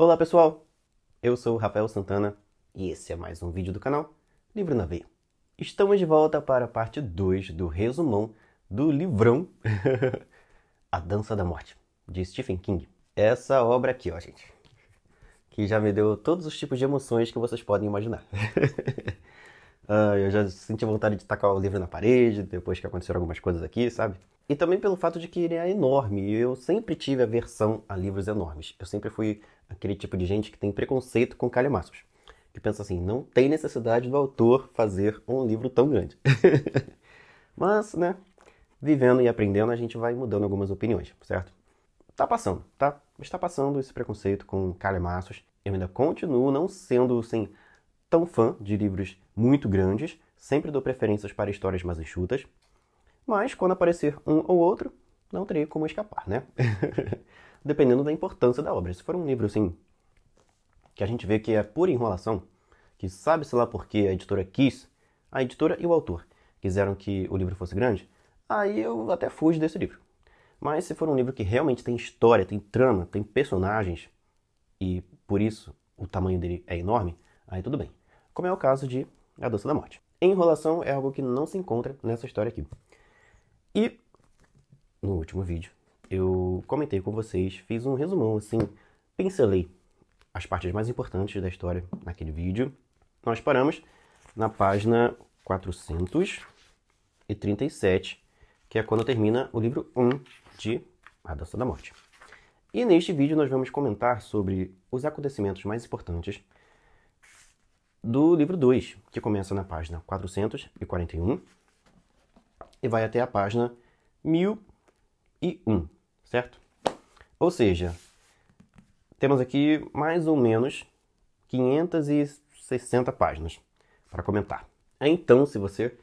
Olá pessoal, eu sou o Rafael Santana e esse é mais um vídeo do canal Livro na Veia. Estamos de volta para a parte 2 do resumão do livrão A Dança da Morte, de Stephen King. Essa obra aqui, ó gente, que já me deu todos os tipos de emoções que vocês podem imaginar. Eu já senti vontade de tacar o livro na parede, depois que aconteceram algumas coisas aqui, sabe? E também pelo fato de que ele é enorme, e eu sempre tive aversão a livros enormes. Eu sempre fui aquele tipo de gente que tem preconceito com calhamaços. Que pensa assim, não tem necessidade do autor fazer um livro tão grande. Mas, né, vivendo e aprendendo, a gente vai mudando algumas opiniões, certo? Tá passando, tá? Está passando esse preconceito com calhamaços. Eu ainda continuo não sendo, assim, tão fã de livros muito grandes, sempre dou preferências para histórias mais enxutas, mas quando aparecer um ou outro, não terei como escapar, né? Dependendo da importância da obra. Se for um livro assim, que a gente vê que é pura enrolação, que sabe-se lá porque a editora quis, a editora e o autor quiseram que o livro fosse grande, aí eu até fujo desse livro. Mas se for um livro que realmente tem história, tem trama, tem personagens, e por isso o tamanho dele é enorme, aí tudo bem. Como é o caso de A Dança da Morte. Enrolação é algo que não se encontra nessa história aqui. E no último vídeo eu comentei com vocês, fiz um resumão assim, pincelei as partes mais importantes da história naquele vídeo. Nós paramos na página 437, que é quando termina o livro 1 de A Dança da Morte. E neste vídeo nós vamos comentar sobre os acontecimentos mais importantes do livro 2, que começa na página 441 e vai até a página 1001, certo? Ou seja, temos aqui mais ou menos 560 páginas para comentar. Então, se você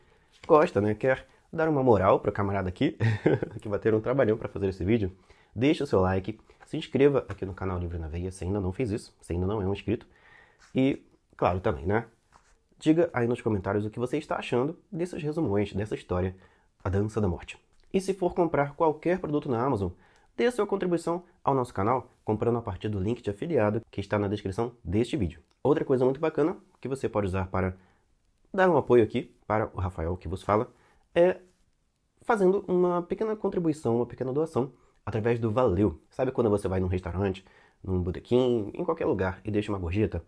gosta, né, quer dar uma moral para o camarada aqui, que vai ter um trabalhão para fazer esse vídeo, deixa o seu like, se inscreva aqui no canal Livro na Veia, se ainda não fez isso, se ainda não é um inscrito, e, claro, também, né, diga aí nos comentários o que você está achando desses resumões, dessa história, A Dança da Morte. E se for comprar qualquer produto na Amazon, dê sua contribuição ao nosso canal comprando a partir do link de afiliado que está na descrição deste vídeo. Outra coisa muito bacana que você pode usar para dar um apoio aqui para o Rafael que vos fala é fazendo uma pequena contribuição, uma pequena doação através do Valeu. Sabe quando você vai num restaurante, num botequim, em qualquer lugar e deixa uma gorjeta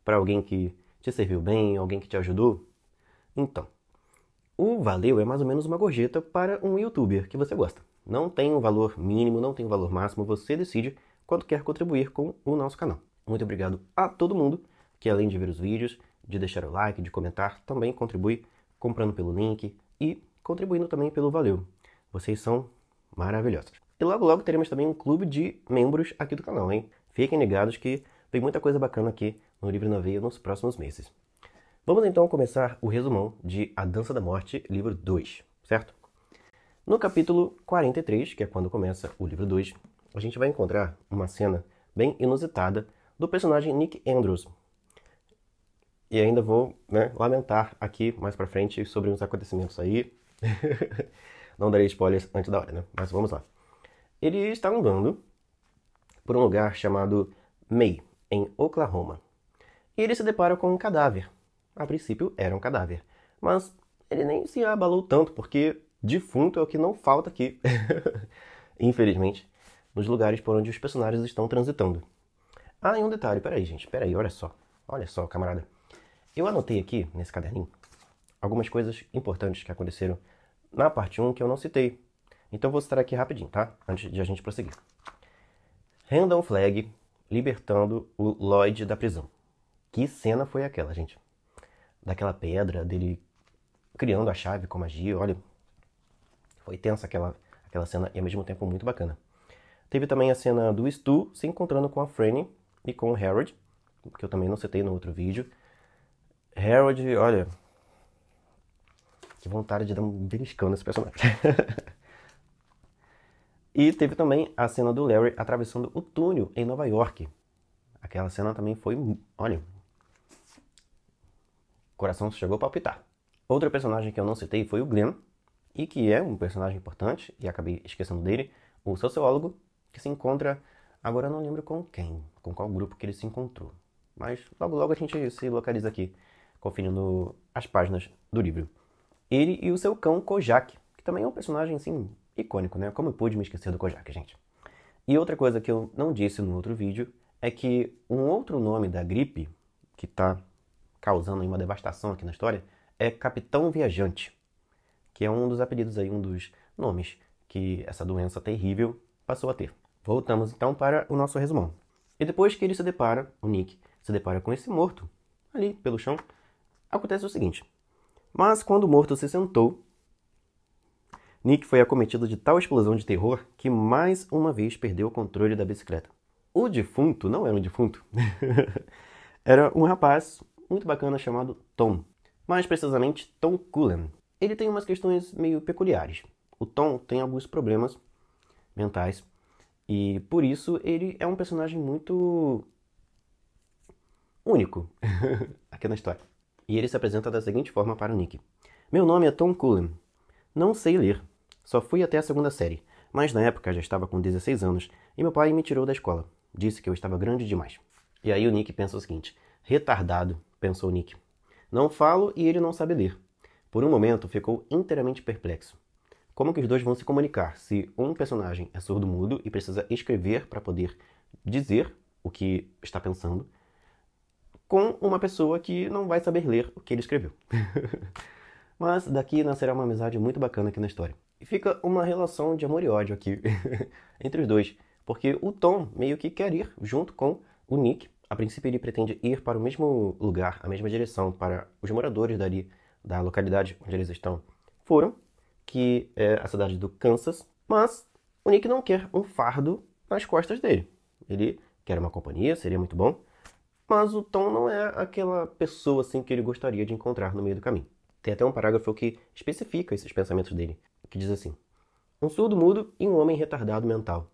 para alguém que te serviu bem, alguém que te ajudou? Então, o Valeu é mais ou menos uma gorjeta para um youtuber que você gosta. Não tem um valor mínimo, não tem um valor máximo, você decide quanto quer contribuir com o nosso canal. Muito obrigado a todo mundo que, além de ver os vídeos, de deixar o like, de comentar, também contribui comprando pelo link e contribuindo também pelo Valeu. Vocês são maravilhosos. E logo logo teremos também um clube de membros aqui do canal, hein? Fiquem ligados que tem muita coisa bacana aqui no Livro na Veia nos próximos meses. Vamos então começar o resumão de A Dança da Morte, livro 2, certo? No capítulo 43, que é quando começa o livro 2, a gente vai encontrar uma cena bem inusitada do personagem Nick Andrews. E ainda vou, né, lamentar aqui mais pra frente sobre uns acontecimentos aí. Não darei spoilers antes da hora, né? Mas vamos lá. Ele está andando por um lugar chamado May, em Oklahoma. E ele se depara com um cadáver. A princípio era um cadáver, mas ele nem se abalou tanto, porque defunto é o que não falta aqui, infelizmente, nos lugares por onde os personagens estão transitando. Ah, e um detalhe, peraí gente, peraí, olha só, camarada. Eu anotei aqui, nesse caderninho, algumas coisas importantes que aconteceram na parte 1 que eu não citei. Então vou citar aqui rapidinho, tá? Antes de a gente prosseguir. Randall Flagg libertando o Lloyd da prisão. Que cena foi aquela, gente? Daquela pedra, dele criando a chave com magia, olha. Foi tensa aquela cena e ao mesmo tempo muito bacana. Teve também a cena do Stu se encontrando com a Franny e com o Harold, que eu também não citei no outro vídeo. Harold, olha, que vontade de dar um beliscão nesse personagem. E teve também a cena do Larry atravessando o túnel em Nova York. Aquela cena também foi, olha, o coração chegou a palpitar. Outro personagem que eu não citei foi o Glenn, e que é um personagem importante, e acabei esquecendo dele, o sociólogo, que se encontra Agora eu não lembro com quem, com qual grupo que ele se encontrou. Mas logo logo a gente se localiza aqui, conferindo as páginas do livro. Ele e o seu cão Kojak, que também é um personagem, assim, icônico, né? Como eu pude me esquecer do Kojak, gente? E outra coisa que eu não disse no outro vídeo é que um outro nome da gripe, que está causando aí uma devastação aqui na história, é Capitão Viajante, que é um dos apelidos aí, um dos nomes que essa doença terrível passou a ter. Voltamos então para o nosso resumão. E depois que ele se depara, o Nick se depara com esse morto ali pelo chão, acontece o seguinte. Mas quando o morto se sentou, Nick foi acometido de tal explosão de terror que mais uma vez perdeu o controle da bicicleta. O defunto não era um defunto. Era um rapaz muito bacana chamado Tom. Mais precisamente, Tom Cullen. Ele tem umas questões meio peculiares. O Tom tem alguns problemas mentais e por isso ele é um personagem muito único aqui na história. E ele se apresenta da seguinte forma para o Nick. Meu nome é Tom Cullen. Não sei ler. Só fui até a 2ª série, mas na época já estava com 16 anos e meu pai me tirou da escola. Disse que eu estava grande demais. E aí o Nick pensa o seguinte. Retardado, pensou o Nick. Não falo e ele não sabe ler. Por um momento ficou inteiramente perplexo. Como que os dois vão se comunicar se um personagem é surdo-mudo e precisa escrever para poder dizer o que está pensando, com uma pessoa que não vai saber ler o que ele escreveu? Mas daqui nascerá uma amizade muito bacana aqui na história. E fica uma relação de amor e ódio aqui entre os dois, porque o Tom meio que quer ir junto com o Nick. A princípio ele pretende ir para o mesmo lugar, a mesma direção para os moradores dali, da localidade onde eles estão foram, que é a cidade do Kansas, mas o Nick não quer um fardo nas costas dele. Ele quer uma companhia, seria muito bom, mas o Tom não é aquela pessoa assim que ele gostaria de encontrar no meio do caminho. Tem até um parágrafo que especifica esses pensamentos dele, que diz assim: um surdo-mudo e um homem retardado mental.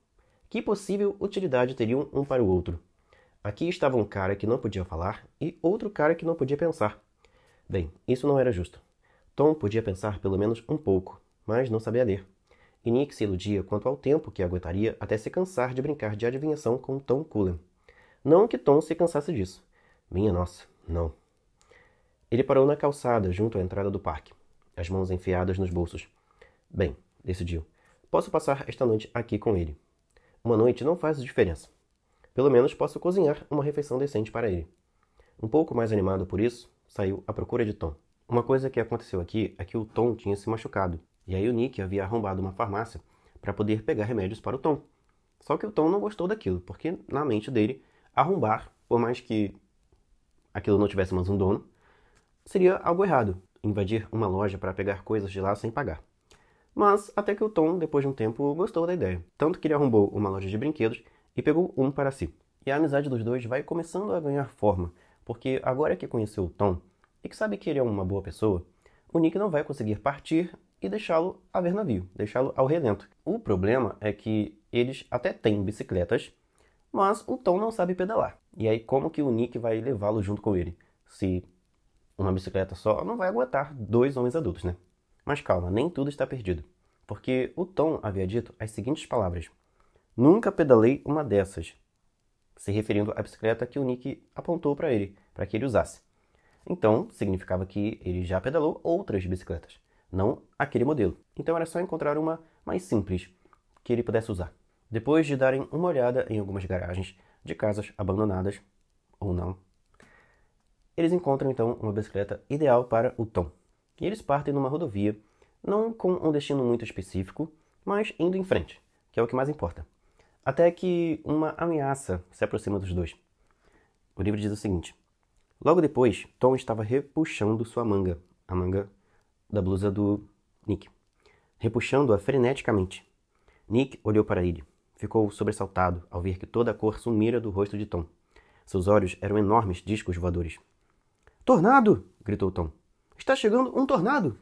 Que possível utilidade teriam um para o outro? Aqui estava um cara que não podia falar e outro cara que não podia pensar. Bem, isso não era justo. Tom podia pensar pelo menos um pouco, mas não sabia ler. E Nick se iludia quanto ao tempo que aguentaria até se cansar de brincar de adivinhação com Tom Cullen. Não que Tom se cansasse disso. Minha nossa, não. Ele parou na calçada, junto à entrada do parque, as mãos enfiadas nos bolsos. Bem, decidiu, posso passar esta noite aqui com ele. Uma noite não faz diferença. Pelo menos posso cozinhar uma refeição decente para ele. Um pouco mais animado por isso, saiu à procura de Tom. Uma coisa que aconteceu aqui é que o Tom tinha se machucado, e aí o Nick havia arrombado uma farmácia para poder pegar remédios para o Tom. Só que o Tom não gostou daquilo, porque na mente dele, arrombar, por mais que aquilo não tivesse mais um dono, seria algo errado, invadir uma loja para pegar coisas de lá sem pagar. Mas até que o Tom, depois de um tempo, gostou da ideia. Tanto que ele arrombou uma loja de brinquedos e pegou um para si. E a amizade dos dois vai começando a ganhar forma, porque agora que conheceu o Tom e que sabe que ele é uma boa pessoa, o Nick não vai conseguir partir e deixá-lo a ver navio, deixá-lo ao relento. O problema é que eles até têm bicicletas, mas o Tom não sabe pedalar. E aí como que o Nick vai levá-lo junto com ele? Se uma bicicleta só não vai aguentar 2 homens adultos, né? Mas calma, nem tudo está perdido. Porque o Tom havia dito as seguintes palavras. Nunca pedalei uma dessas. Se referindo à bicicleta que o Nick apontou para ele, para que ele usasse. Então, significava que ele já pedalou outras bicicletas, não aquele modelo. Então era só encontrar uma mais simples, que ele pudesse usar. Depois de darem uma olhada em algumas garagens de casas abandonadas, ou não, eles encontram então uma bicicleta ideal para o Tom. E eles partem numa rodovia, não com um destino muito específico, mas indo em frente, que é o que mais importa. Até que uma ameaça se aproxima dos dois. O livro diz o seguinte. Logo depois, Tom estava repuxando sua manga, a manga da blusa do Nick. Repuxando-a freneticamente. Nick olhou para ele. Ficou sobressaltado ao ver que toda a cor sumira do rosto de Tom. Seus olhos eram enormes discos voadores. Tornado! Gritou Tom. Está chegando um tornado!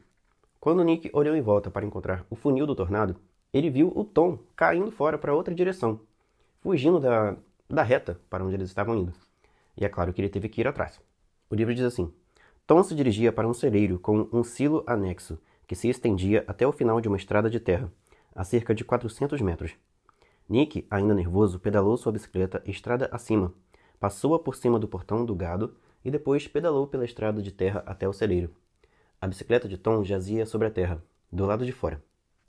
Quando Nick olhou em volta para encontrar o funil do tornado, ele viu o Tom caindo fora para outra direção, fugindo da reta para onde eles estavam indo. E é claro que ele teve que ir atrás. O livro diz assim. Tom se dirigia para um celeiro com um silo anexo, que se estendia até o final de uma estrada de terra, a cerca de 400 metros. Nick, ainda nervoso, pedalou sua bicicleta estrada acima, passou-a por cima do portão do gado e depois pedalou pela estrada de terra até o celeiro. A bicicleta de Tom jazia sobre a terra, do lado de fora.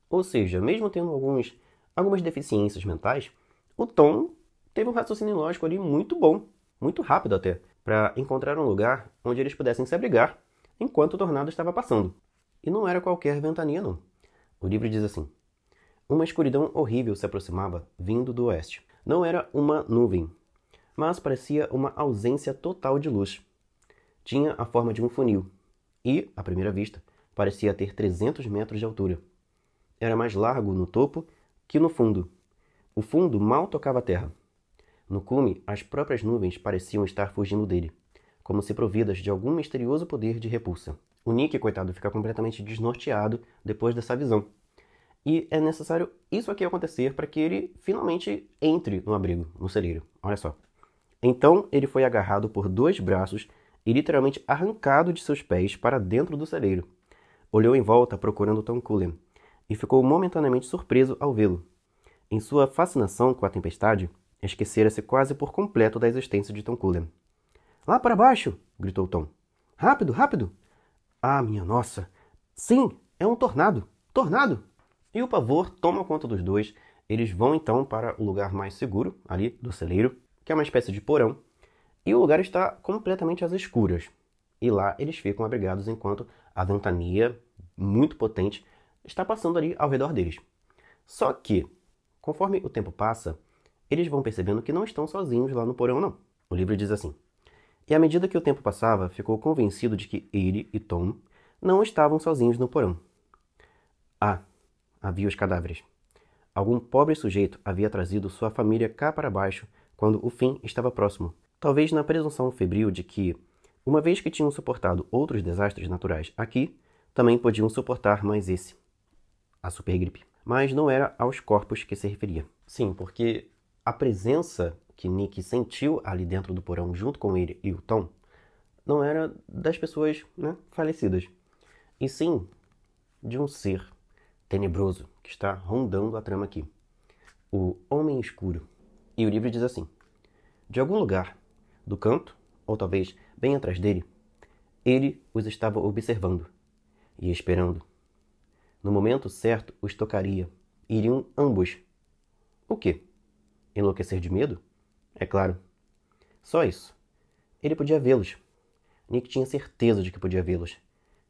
Ou seja, mesmo tendo algumas deficiências mentais, o Tom teve um raciocínio lógico ali muito bom, muito rápido até, para encontrar um lugar onde eles pudessem se abrigar enquanto o tornado estava passando. E não era qualquer ventania, não. O livro diz assim: uma escuridão horrível se aproximava, vindo do oeste. Não era uma nuvem, mas parecia uma ausência total de luz. Tinha a forma de um funil e, à primeira vista, parecia ter 300 metros de altura. Era mais largo no topo que no fundo. O fundo mal tocava a terra. No cume, as próprias nuvens pareciam estar fugindo dele, como se providas de algum misterioso poder de repulsa. O Nick, coitado, fica completamente desnorteado depois dessa visão. E é necessário isso aqui acontecer para que ele finalmente entre no abrigo, no celeiro. Olha só. Então ele foi agarrado por 2 braços e literalmente arrancado de seus pés para dentro do celeiro. Olhou em volta procurando Tom Cullen e ficou momentaneamente surpreso ao vê-lo. Em sua fascinação com a tempestade, esquecera-se quase por completo da existência de Tom Cullen. Lá para baixo! Gritou Tom. Rápido, rápido! Ah, minha nossa! Sim, é um tornado! Tornado! E o pavor toma conta dos dois. Eles vão então para o lugar mais seguro, ali do celeiro, que é uma espécie de porão, e o lugar está completamente às escuras. E lá eles ficam abrigados enquanto a ventania, muito potente, está passando ali ao redor deles. Só que, conforme o tempo passa, eles vão percebendo que não estão sozinhos lá no porão, não. O livro diz assim: e à medida que o tempo passava, ficou convencido de que ele e Tom não estavam sozinhos no porão. Havia os cadáveres. Algum pobre sujeito havia trazido sua família cá para baixo quando o fim estava próximo. Talvez na presunção febril de que, uma vez que tinham suportado outros desastres naturais aqui, também podiam suportar mais esse, a supergripe. Mas não era aos corpos que se referia. Sim, porque a presença que Nick sentiu ali dentro do porão junto com ele e o Tom não era das pessoas, falecidas, e sim de um ser tenebroso que está rondando a trama aqui. O Homem Escuro. E o livro diz assim: de algum lugar, do canto, ou talvez bem atrás dele, ele os estava observando e esperando. No momento certo, os tocaria. Iriam ambos. O quê? Enlouquecer de medo? É claro. Só isso. Ele podia vê-los. Nick tinha certeza de que podia vê-los.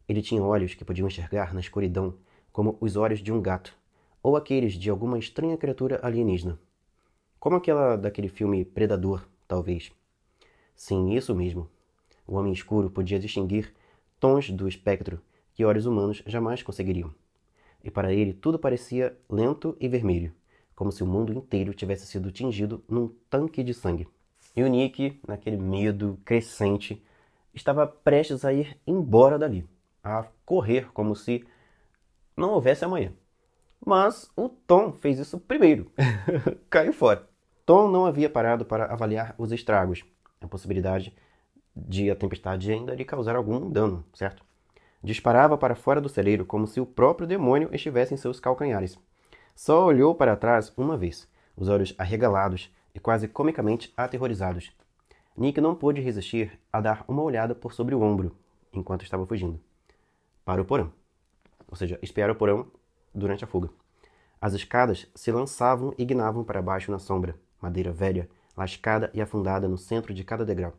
Ele tinha olhos que podiam enxergar na escuridão, como os olhos de um gato, ou aqueles de alguma estranha criatura alienígena. Como aquela daquele filme Predador, talvez. Sim, isso mesmo. O Homem Escuro podia distinguir tons do espectro que olhos humanos jamais conseguiriam. E para ele tudo parecia lento e vermelho, como se o mundo inteiro tivesse sido tingido num tanque de sangue. E o Nick, naquele medo crescente, estava prestes a ir embora dali, a correr como se não houvesse amanhã. Mas o Tom fez isso primeiro. Caiu fora. Tom não havia parado para avaliar os estragos, a possibilidade de a tempestade ainda lhe causar algum dano, certo? Disparava para fora do celeiro como se o próprio demônio estivesse em seus calcanhares. Só olhou para trás uma vez, os olhos arregalados e quase comicamente aterrorizados. Nick não pôde resistir a dar uma olhada por sobre o ombro, enquanto estava fugindo, para o porão. Ou seja, espiar o porão durante a fuga. As escadas se lançavam e guinavam para baixo na sombra, madeira velha, lascada e afundada no centro de cada degrau.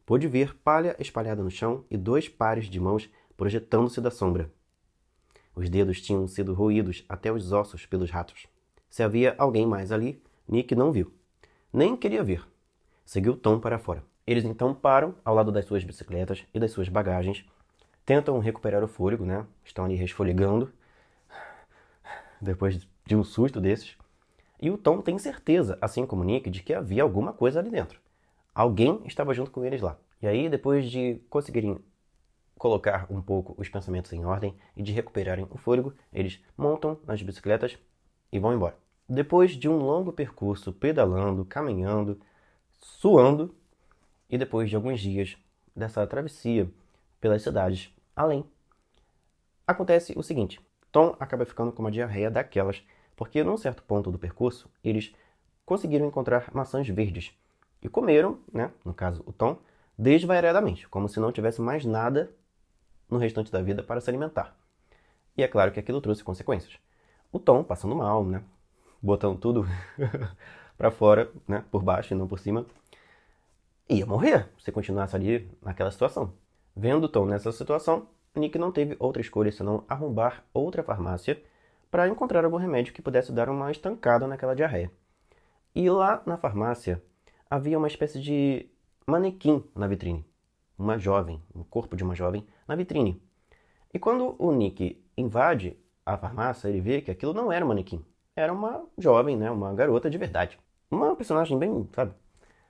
Pôde ver palha espalhada no chão e 2 pares de mãos projetando-se da sombra. Os dedos tinham sido roídos até os ossos pelos ratos. Se havia alguém mais ali, Nick não viu. Nem queria ver. Seguiu Tom para fora. Eles então param ao lado das suas bicicletas e das suas bagagens, tentam recuperar o fôlego, Estão ali resfolegando, depois de um susto desses. E o Tom tem certeza, assim como o Nick, de que havia alguma coisa ali dentro. Alguém estava junto com eles lá. E aí, depois de conseguirem colocar um pouco os pensamentos em ordem e de recuperarem o fôlego, eles montam nas bicicletas e vão embora. Depois de um longo percurso pedalando, caminhando, suando, e depois de alguns dias dessa travessia pelas cidades além, acontece o seguinte: Tom acaba ficando com uma diarreia daquelas porque num certo ponto do percurso, eles conseguiram encontrar maçãs verdes e comeram, né, no caso o Tom, desvairadamente, como se não tivesse mais nada no restante da vida para se alimentar. E é claro que aquilo trouxe consequências. O Tom passando mal, né, botando tudo para fora, né, por baixo e não por cima, ia morrer se continuasse ali naquela situação. Vendo o Tom nessa situação, Nick não teve outra escolha senão arrombar outra farmácia para encontrar algum remédio que pudesse dar uma estancada naquela diarreia. E lá na farmácia havia uma espécie de manequim na vitrine. Uma jovem, um corpo de uma jovem na vitrine. E quando o Nick invade a farmácia, ele vê que aquilo não era um manequim. Era uma jovem, né, uma garota de verdade. Uma personagem bem, sabe,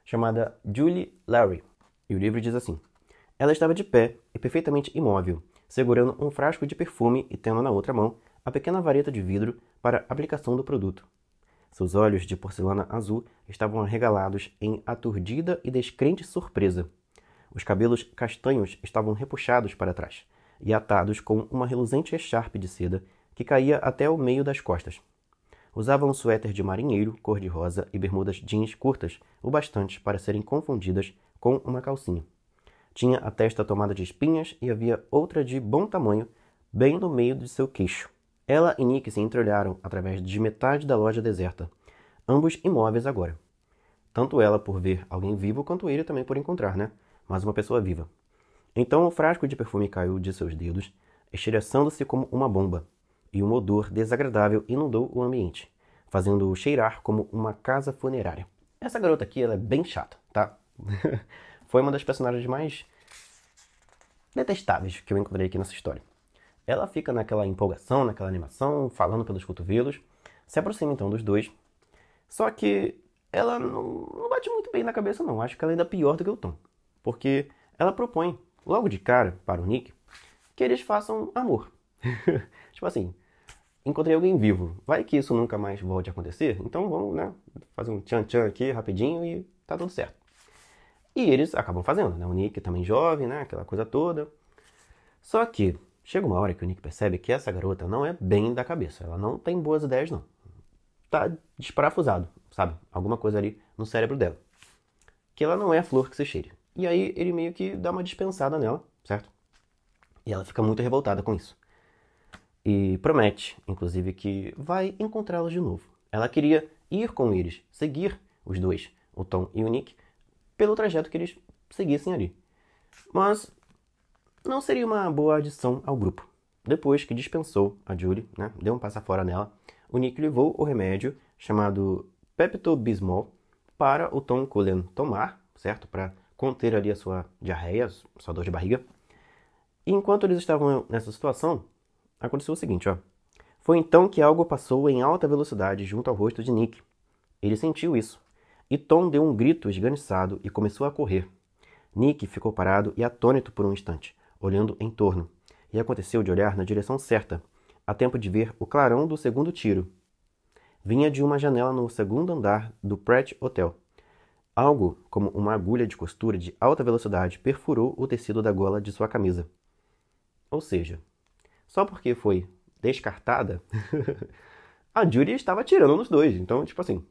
chamada Julie Larry. E o livro diz assim: ela estava de pé e perfeitamente imóvel, segurando um frasco de perfume e tendo na outra mão a pequena vareta de vidro para aplicação do produto. Seus olhos de porcelana azul estavam arregalados em aturdida e descrente surpresa. Os cabelos castanhos estavam repuxados para trás e atados com uma reluzente echarpe de seda que caía até o meio das costas. Usava um suéter de marinheiro cor-de-rosa e bermudas jeans curtas o bastante para serem confundidas com uma calcinha. Tinha a testa tomada de espinhas e havia outra de bom tamanho bem no meio de seu queixo. Ela e Nick se entreolharam através de metade da loja deserta, ambos imóveis agora. Tanto ela por ver alguém vivo, quanto ele também por encontrar, né? Mas uma pessoa viva. Então o frasco de perfume caiu de seus dedos, estilhaçando-se como uma bomba, e um odor desagradável inundou o ambiente, fazendo-o cheirar como uma casa funerária. Essa garota aqui, ela é bem chata, tá? Foi uma das personagens mais detestáveis que eu encontrei aqui nessa história. Ela fica naquela empolgação, naquela animação, falando pelos cotovelos, se aproxima então dos dois, só que ela não bate muito bem na cabeça não, acho que ela é ainda pior do que o Tom, porque ela propõe, logo de cara, para o Nick, que eles façam amor. Tipo assim, encontrei alguém vivo, vai que isso nunca mais volte a acontecer, então vamos, né, fazer um tchan-tchan aqui rapidinho e tá tudo certo. E eles acabam fazendo, né, o Nick também jovem, né, aquela coisa toda. Só que chega uma hora que o Nick percebe que essa garota não é bem da cabeça, ela não tem boas ideias não. Tá desparafusado, sabe, alguma coisa ali no cérebro dela. Que ela não é a flor que se cheire. E aí ele meio que dá uma dispensada nela, certo? E ela fica muito revoltada com isso. E promete, inclusive, que vai encontrá-los de novo. Ela queria ir com eles, seguir os dois, o Tom e o Nick, pelo trajeto que eles seguissem ali. Mas não seria uma boa adição ao grupo. Depois que dispensou a Julie, né, deu um passa-fora nela, o Nick levou o remédio chamado Pepto-Bismol para o Tom Cullen tomar, certo? Para conter ali a sua diarreia, a sua dor de barriga. E enquanto eles estavam nessa situação, aconteceu o seguinte, ó. Foi então que algo passou em alta velocidade junto ao rosto de Nick. Ele sentiu isso. E Tom deu um grito esganiçado e começou a correr. Nick ficou parado e atônito por um instante, olhando em torno. E aconteceu de olhar na direção certa, a tempo de ver o clarão do segundo tiro. Vinha de uma janela no segundo andar do Pratt Hotel. Algo como uma agulha de costura de alta velocidade perfurou o tecido da gola de sua camisa. Ou seja, só porque foi descartada, a Julie estava atirando nos dois. Então, tipo assim,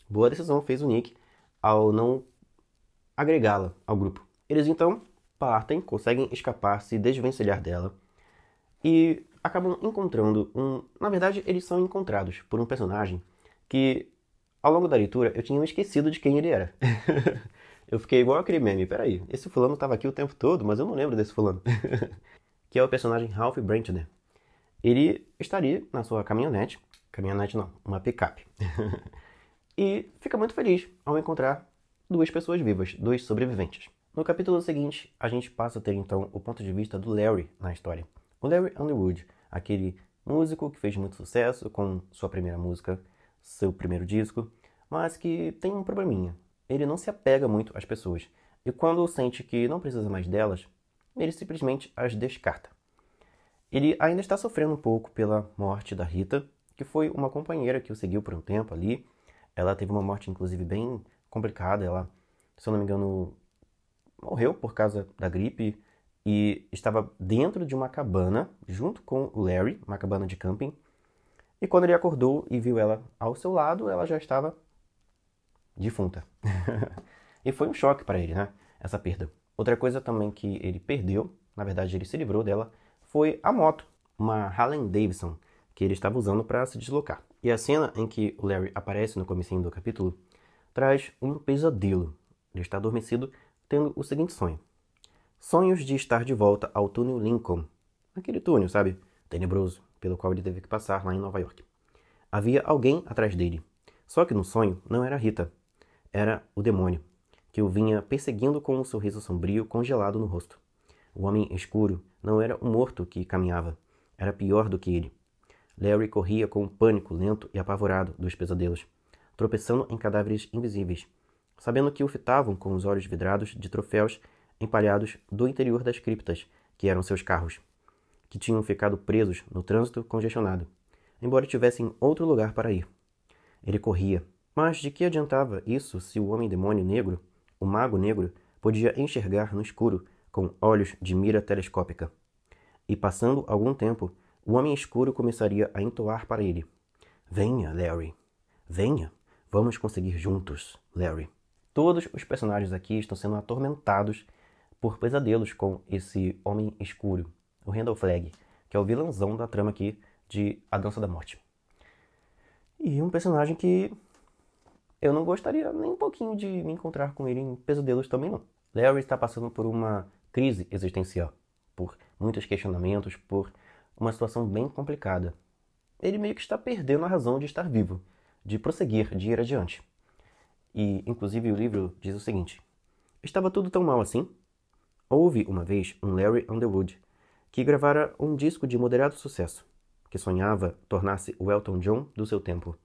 boa decisão fez o Nick ao não agregá-la ao grupo. Eles então partem, conseguem escapar, se desvencilhar dela e acabam encontrando um... Na verdade, eles são encontrados por um personagem que, ao longo da leitura, eu tinha esquecido de quem ele era. Eu fiquei igual aquele meme. Peraí, esse fulano estava aqui o tempo todo, mas eu não lembro desse fulano. Que é o personagem Ralph Brentner. Ele estaria na sua caminhonete não, uma picape. E fica muito feliz ao encontrar duas pessoas vivas, dois sobreviventes. No capítulo seguinte, a gente passa a ter então o ponto de vista do Larry na história. O Larry Underwood, aquele músico que fez muito sucesso com sua primeira música, seu primeiro disco, mas que tem um probleminha. Ele não se apega muito às pessoas. E quando sente que não precisa mais delas, ele simplesmente as descarta. Ele ainda está sofrendo um pouco pela morte da Rita, que foi uma companheira que o seguiu por um tempo ali. Ela teve uma morte, inclusive, bem complicada. Ela, se eu não me engano, morreu por causa da gripe e estava dentro de uma cabana, junto com o Larry, uma cabana de camping. E quando ele acordou e viu ela ao seu lado, ela já estava defunta. E foi um choque para ele, né? Essa perda. Outra coisa também que ele perdeu, na verdade ele se livrou dela, foi a moto, uma Harley Davidson, que ele estava usando para se deslocar. E a cena em que o Larry aparece no comecinho do capítulo traz um pesadelo. Ele está adormecido, tendo o seguinte sonho. Sonhos de estar de volta ao túnel Lincoln. Aquele túnel, sabe? Tenebroso, pelo qual ele teve que passar lá em Nova York. Havia alguém atrás dele. Só que no sonho não era Rita. Era o demônio, que o vinha perseguindo com um sorriso sombrio congelado no rosto. O homem escuro não era o morto que caminhava. Era pior do que ele. Larry corria com um pânico lento e apavorado dos pesadelos, tropeçando em cadáveres invisíveis, sabendo que o fitavam com os olhos vidrados de troféus empalhados do interior das criptas, que eram seus carros, que tinham ficado presos no trânsito congestionado, embora tivessem outro lugar para ir. Ele corria, mas de que adiantava isso se o homem-demônio negro, o mago negro, podia enxergar no escuro com olhos de mira telescópica? E passando algum tempo, o homem escuro começaria a entoar para ele: Venha, Larry. Venha. Vamos conseguir juntos, Larry. Todos os personagens aqui estão sendo atormentados por pesadelos com esse homem escuro, o Randall Flagg, que é o vilãozão da trama aqui de A Dança da Morte. E um personagem que eu não gostaria nem um pouquinho de me encontrar com ele em pesadelos também não. Larry está passando por uma crise existencial, por muitos questionamentos, por uma situação bem complicada. Ele meio que está perdendo a razão de estar vivo, de prosseguir, de ir adiante. E, inclusive, o livro diz o seguinte: estava tudo tão mal assim? Houve, uma vez, um Larry Underwood, que gravara um disco de moderado sucesso, que sonhava tornar-se o Elton John do seu tempo.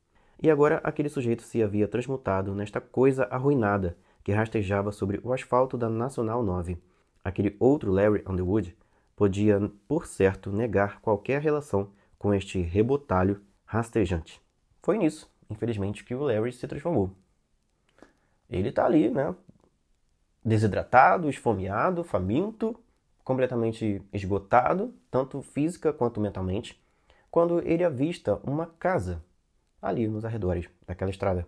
E agora aquele sujeito se havia transmutado nesta coisa arruinada que rastejava sobre o asfalto da Nacional 9. Aquele outro Larry Underwood podia, por certo, negar qualquer relação com este rebotalho rastejante. Foi nisso, infelizmente, que o Larry se transformou. Ele tá ali, né? Desidratado, esfomeado, faminto, completamente esgotado, tanto física quanto mentalmente, quando ele avista uma casa ali nos arredores daquela estrada.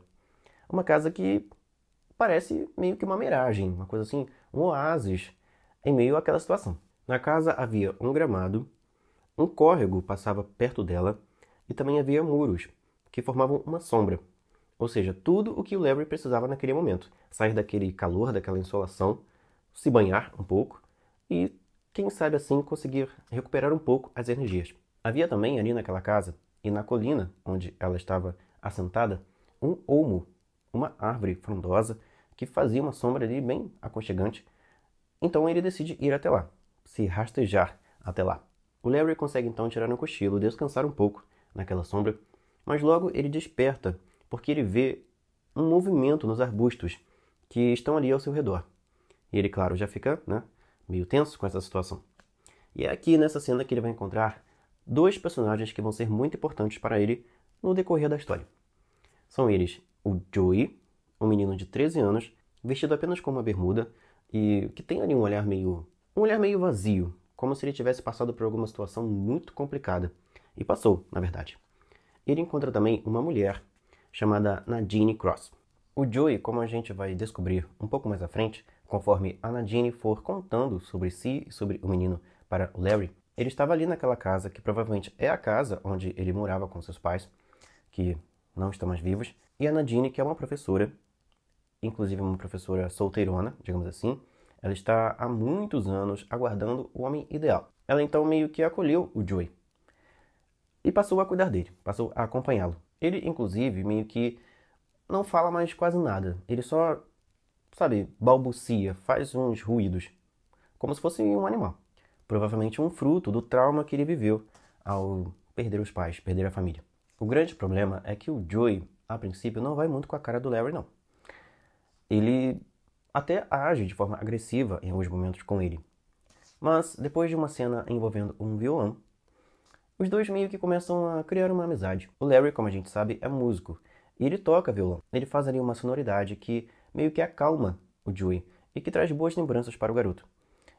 Uma casa que parece meio que uma miragem, uma coisa assim, um oásis em meio àquela situação. Na casa havia um gramado, um córrego passava perto dela e também havia muros que formavam uma sombra. Ou seja, tudo o que o Larry precisava naquele momento. Sair daquele calor, daquela insolação, se banhar um pouco e, quem sabe assim, conseguir recuperar um pouco as energias. Havia também ali naquela casa e na colina onde ela estava assentada um olmo, uma árvore frondosa que fazia uma sombra ali bem aconchegante. Então ele decide ir até lá, se rastejar até lá. O Larry consegue então tirar um cochilo, descansar um pouco naquela sombra, mas logo ele desperta porque ele vê um movimento nos arbustos que estão ali ao seu redor. E ele, claro, já fica, né, meio tenso com essa situação. E é aqui nessa cena que ele vai encontrar dois personagens que vão ser muito importantes para ele no decorrer da história. São eles o Joey, um menino de 13 anos, vestido apenas com uma bermuda e que tem ali um olhar meio vazio, como se ele tivesse passado por alguma situação muito complicada. E passou, na verdade. Ele encontra também uma mulher chamada Nadine Cross. O Joey, como a gente vai descobrir um pouco mais à frente, conforme a Nadine for contando sobre si e sobre o menino para o Larry, ele estava ali naquela casa, que provavelmente é a casa onde ele morava com seus pais, que não estão mais vivos, e a Nadine, que é uma professora, inclusive uma professora solteirona, digamos assim, ela está há muitos anos aguardando o homem ideal. Ela então meio que acolheu o Joey e passou a cuidar dele, passou a acompanhá-lo. Ele, inclusive, meio que não fala mais quase nada. Ele só, sabe, balbucia, faz uns ruídos, como se fosse um animal. Provavelmente um fruto do trauma que ele viveu ao perder os pais, perder a família. O grande problema é que o Joey, a princípio, não vai muito com a cara do Larry, não. Ele até age de forma agressiva em alguns momentos com ele. Mas, depois de uma cena envolvendo um violão, os dois meio que começam a criar uma amizade. O Larry, como a gente sabe, é músico. E ele toca violão. Ele faz ali uma sonoridade que meio que acalma o Joey e que traz boas lembranças para o garoto.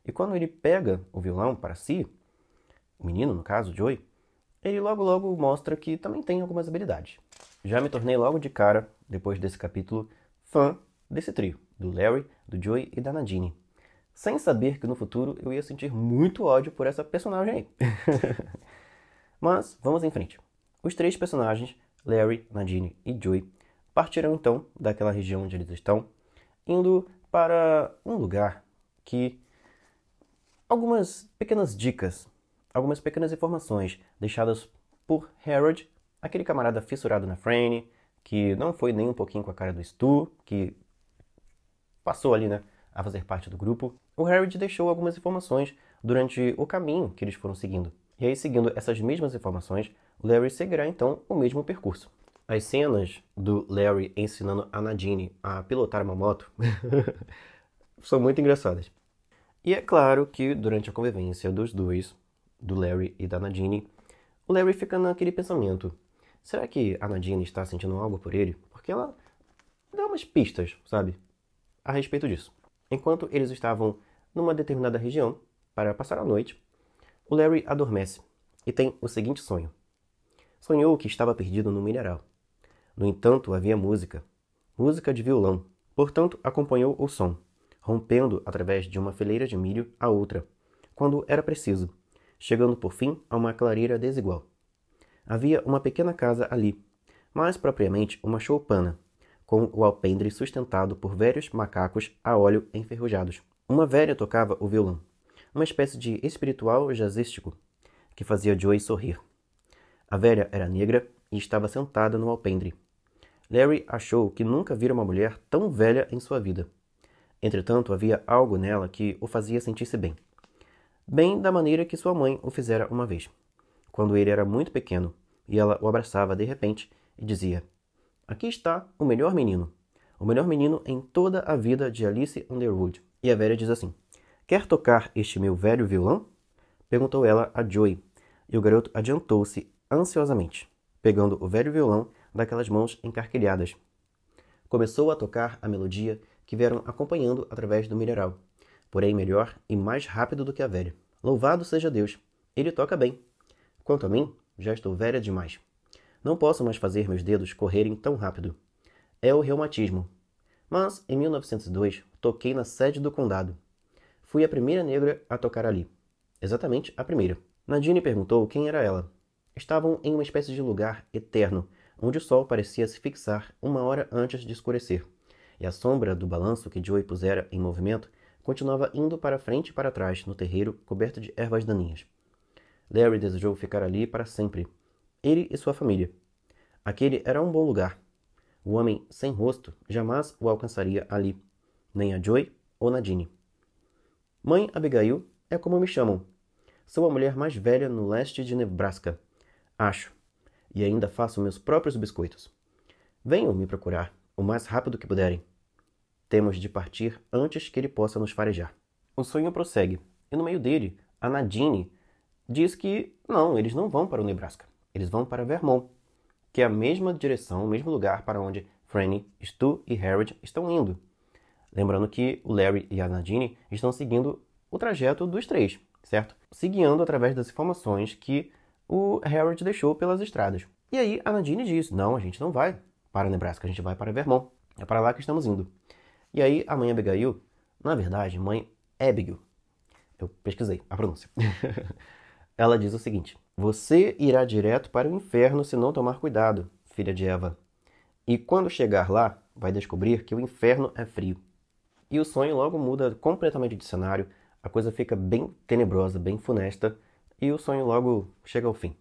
E quando ele pega o violão para si, o menino, no caso, o Joey, ele logo logo mostra que também tem algumas habilidades. Já me tornei logo de cara, depois desse capítulo, fã desse trio, do Larry, do Joey e da Nadine. Sem saber que no futuro eu ia sentir muito ódio por essa personagem aí. Mas vamos em frente. Os três personagens, Larry, Nadine e Joey, partirão então daquela região onde eles estão, indo para um lugar que algumas pequenas dicas, algumas pequenas informações deixadas por Harold, aquele camarada fissurado na Franny, que não foi nem um pouquinho com a cara do Stu, que passou ali, né, a fazer parte do grupo. O Harold deixou algumas informações durante o caminho que eles foram seguindo. E aí, seguindo essas mesmas informações, o Larry seguirá então o mesmo percurso. As cenas do Larry ensinando a Nadine a pilotar uma moto são muito engraçadas. E é claro que durante a convivência dos dois, do Larry e da Nadine, o Larry fica naquele pensamento: será que a Nadine está sentindo algo por ele? Porque ela dá umas pistas, sabe, a respeito disso. Enquanto eles estavam numa determinada região para passar a noite, o Larry adormece e tem o seguinte sonho. Sonhou que estava perdido no mineral. No entanto, havia música, música de violão. Portanto, acompanhou o som, rompendo através de uma fileira de milho a outra, quando era preciso, chegando por fim a uma clareira desigual. Havia uma pequena casa ali, mais propriamente uma choupana, com o alpendre sustentado por velhos macacos a óleo enferrujados. Uma velha tocava o violão, uma espécie de espiritual jazzístico, que fazia Joey sorrir. A velha era negra e estava sentada no alpendre. Larry achou que nunca vira uma mulher tão velha em sua vida. Entretanto, havia algo nela que o fazia sentir-se bem. Bem da maneira que sua mãe o fizera uma vez, quando ele era muito pequeno, e ela o abraçava de repente e dizia: aqui está o melhor menino em toda a vida de Alice Underwood. E a velha diz assim: quer tocar este meu velho violão? Perguntou ela a Joey, e o garoto adiantou-se ansiosamente, pegando o velho violão daquelas mãos encarquilhadas. Começou a tocar a melodia que vieram acompanhando através do mineral, porém melhor e mais rápido do que a velha. Louvado seja Deus, ele toca bem. Quanto a mim, já estou velha demais. Não posso mais fazer meus dedos correrem tão rápido. É o reumatismo. Mas, em 1902, toquei na sede do condado. Fui a primeira negra a tocar ali. Exatamente a primeira. Nadine perguntou quem era ela. Estavam em uma espécie de lugar eterno, onde o sol parecia se fixar uma hora antes de escurecer, e a sombra do balanço que Joey pusera em movimento continuava indo para frente e para trás no terreiro coberto de ervas daninhas. Larry desejou ficar ali para sempre, ele e sua família. Aquele era um bom lugar. O homem sem rosto jamais o alcançaria ali, nem a Joey ou Nadine. Mãe Abigail é como me chamam. Sou a mulher mais velha no leste de Nebraska, acho, e ainda faço meus próprios biscoitos. Venham me procurar, o mais rápido que puderem. Temos de partir antes que ele possa nos farejar. O sonho prossegue, e no meio dele, a Nadine diz que não, eles não vão para o Nebraska. Eles vão para Vermont, que é a mesma direção, o mesmo lugar para onde Franny, Stu e Harold estão indo. Lembrando que o Larry e a Nadine estão seguindo o trajeto dos três, certo? Se guiando através das informações que o Harold deixou pelas estradas. E aí a Nadine diz: não, a gente não vai para Nebraska, a gente vai para Vermont. É para lá que estamos indo. E aí a mãe Abigail, na verdade, mãe Abigail, eu pesquisei a pronúncia. Ela diz o seguinte: você irá direto para o inferno se não tomar cuidado, filha de Eva. E quando chegar lá, vai descobrir que o inferno é frio. E o sonho logo muda completamente de cenário, a coisa fica bem tenebrosa, bem funesta, e o sonho logo chega ao fim.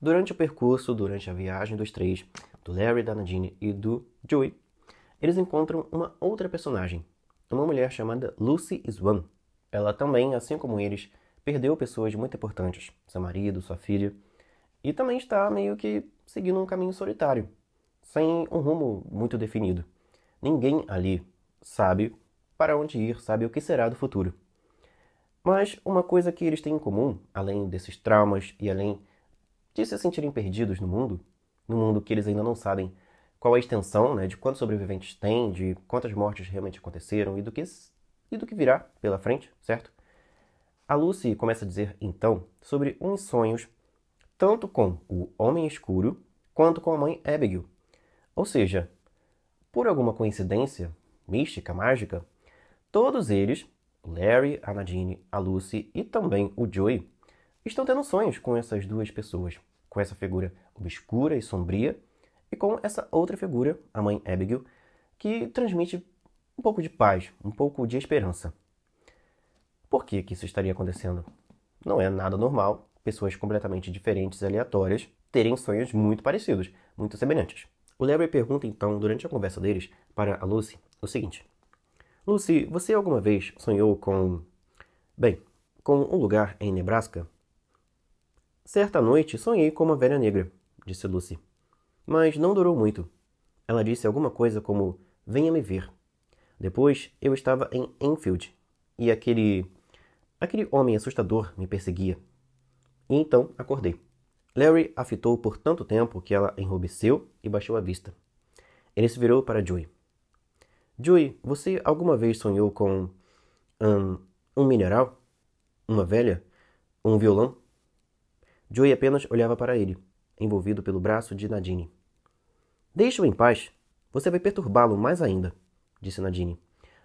Durante o percurso, durante a viagem dos três, do Larry, da Nadine e do Joey, eles encontram uma outra personagem, uma mulher chamada Lucy Swan. Ela também, assim como eles, perdeu pessoas muito importantes, seu marido, sua filha, e também está meio que seguindo um caminho solitário, sem um rumo muito definido. Ninguém ali sabe para onde ir, sabe o que será do futuro. Mas uma coisa que eles têm em comum, além desses traumas e além de se sentirem perdidos no mundo que eles ainda não sabem qual a extensão, né, de quantos sobreviventes tem, de quantas mortes realmente aconteceram e do que virá pela frente, certo? A Lucy começa a dizer, então, sobre uns sonhos tanto com o Homem Escuro quanto com a mãe Abigail. Ou seja, por alguma coincidência mística, mágica, todos eles, o Larry, a Nadine, a Lucy e também o Joey, estão tendo sonhos com essas duas pessoas, com essa figura obscura e sombria e com essa outra figura, a mãe Abigail, que transmite um pouco de paz, um pouco de esperança. Por que isso estaria acontecendo? Não é nada normal pessoas completamente diferentes e aleatórias terem sonhos muito parecidos, muito semelhantes. O Larry pergunta então, durante a conversa deles, para a Lucy o seguinte: Lucy, você alguma vez sonhou com um lugar em Nebraska? Certa noite sonhei com uma velha negra, disse Lucy. Mas não durou muito. Ela disse alguma coisa como, venha me ver. Depois eu estava em Enfield e aquele homem assustador me perseguia. E então acordei. Larry a fitou por tanto tempo que ela enrubesceu e baixou a vista. Ele se virou para Joey. Joey, você alguma vez sonhou com um mineral? Uma velha? Um violão? Joey apenas olhava para ele, envolvido pelo braço de Nadine. Deixe-o em paz. Você vai perturbá-lo mais ainda, disse Nadine.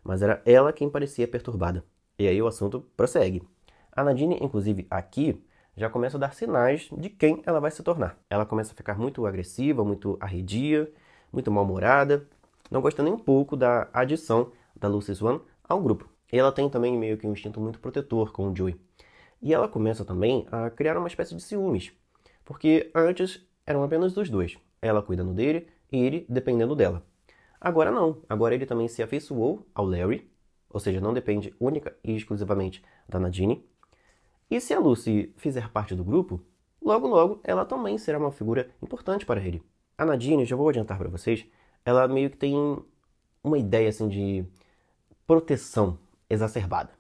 Mas era ela quem parecia perturbada. E aí o assunto prossegue. A Nadine, inclusive aqui, já começa a dar sinais de quem ela vai se tornar. Ela começa a ficar muito agressiva, muito arredia, muito mal-humorada, não gosta nem um pouco da adição da Lucy Swan ao grupo. E ela tem também meio que um instinto muito protetor com o Joey. E ela começa também a criar uma espécie de ciúmes, porque antes eram apenas os dois, ela cuidando dele e ele dependendo dela. Agora não, agora ele também se afeiçoou ao Larry, ou seja, não depende única e exclusivamente da Nadine. E se a Lucy fizer parte do grupo, logo logo ela também será uma figura importante para ele. A Nadine, já vou adiantar para vocês, ela meio que tem uma ideia assim de proteção exacerbada.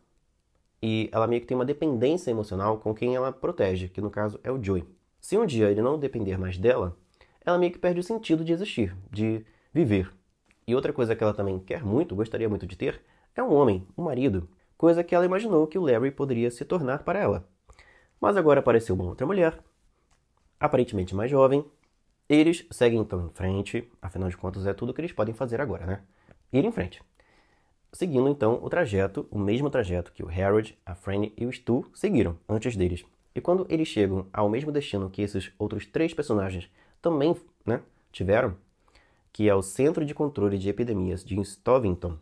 E ela meio que tem uma dependência emocional com quem ela protege, que no caso é o Joey. Se um dia ele não depender mais dela, ela meio que perde o sentido de existir, de viver. E outra coisa que ela também quer muito, gostaria muito de ter, é um homem, um marido, coisa que ela imaginou que o Larry poderia se tornar para ela. Mas agora apareceu uma outra mulher, aparentemente mais jovem. Eles seguem então em frente, afinal de contas é tudo que eles podem fazer agora, né? Ir em frente. Seguindo então o mesmo trajeto que o Harold, a Franny e o Stu seguiram antes deles. E quando eles chegam ao mesmo destino que esses outros 3 personagens também tiveram, que é o Centro de Controle de Epidemias de Stovington,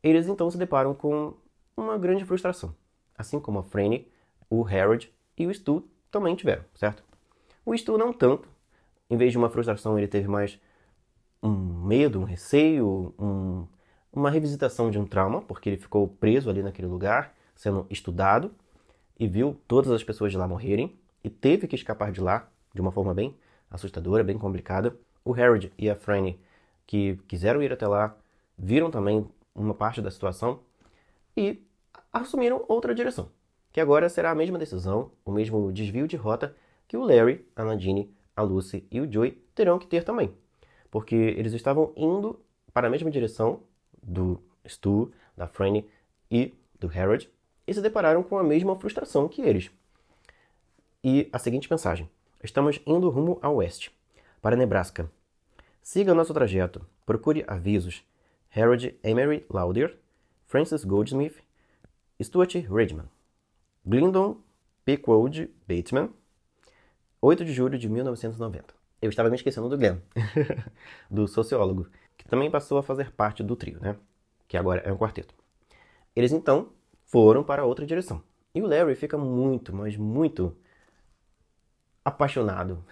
eles então se deparam com uma grande frustração. Assim como a Franny, o Harold e o Stu também tiveram, certo? O Stu não tanto. Em vez de uma frustração, ele teve mais um medo, um receio, uma revisitação de um trauma, porque ele ficou preso ali naquele lugar, sendo estudado, e viu todas as pessoas de lá morrerem, e teve que escapar de lá de uma forma bem assustadora, bem complicada. O Harold e a Franny, que quiseram ir até lá, viram também uma parte da situação e assumiram outra direção, que agora será a mesma decisão, o mesmo desvio de rota que o Larry, a Nadine, a Lucy e o Joey terão que ter também, porque eles estavam indo para a mesma direção do Stu, da Franny e do Harold e se depararam com a mesma frustração que eles. E a seguinte mensagem: estamos indo rumo a oeste, para Nebraska. Siga nosso trajeto, procure avisos. Harold Emery Lauder, Francis Goldsmith, Stuart Redman, Glendon Pequod Bateman, 8 de julho de 1990. Eu estava me esquecendo do Glenn, do sociólogo, que também passou a fazer parte do trio, né? Que agora é um quarteto. Eles então foram para outra direção. E o Larry fica muito, mas muito apaixonado,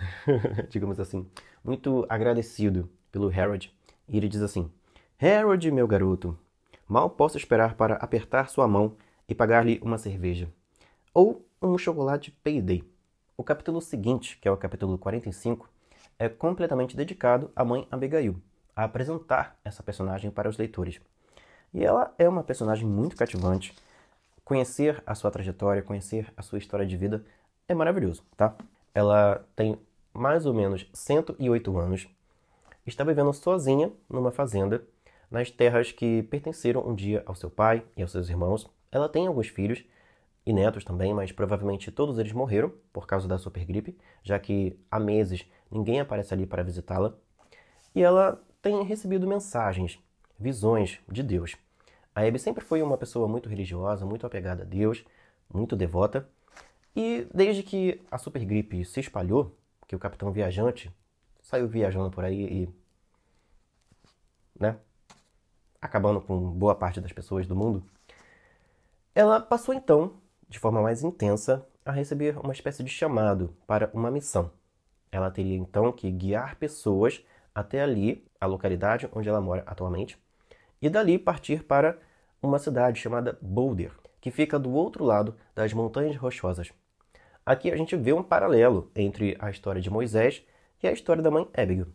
digamos assim, muito agradecido pelo Harold. E ele diz assim: Harold, meu garoto, mal posso esperar para apertar sua mão e pagar-lhe uma cerveja. Ou um chocolate Payday. O capítulo seguinte, que é o capítulo 45, é completamente dedicado à mãe Abigail, a apresentar essa personagem para os leitores. E ela é uma personagem muito cativante. Conhecer a sua trajetória, conhecer a sua história de vida é maravilhoso, tá? Ela tem mais ou menos 108 anos, está vivendo sozinha numa fazenda, nas terras que pertenceram um dia ao seu pai e aos seus irmãos. Ela tem alguns filhos e netos também, mas provavelmente todos eles morreram por causa da supergripe, já que há meses ninguém aparece ali para visitá-la. E ela tem recebido mensagens, visões de Deus. A Abby sempre foi uma pessoa muito religiosa, muito apegada a Deus, muito devota. E desde que a supergripe se espalhou, que o Capitão Viajante saiu viajando por aí e, né, acabando com boa parte das pessoas do mundo, ela passou então, de forma mais intensa, a receber uma espécie de chamado para uma missão. Ela teria então que guiar pessoas até ali, a localidade onde ela mora atualmente, e dali partir para uma cidade chamada Boulder, que fica do outro lado das Montanhas Rochosas. Aqui a gente vê um paralelo entre a história de Moisés e a história da mãe Abigail.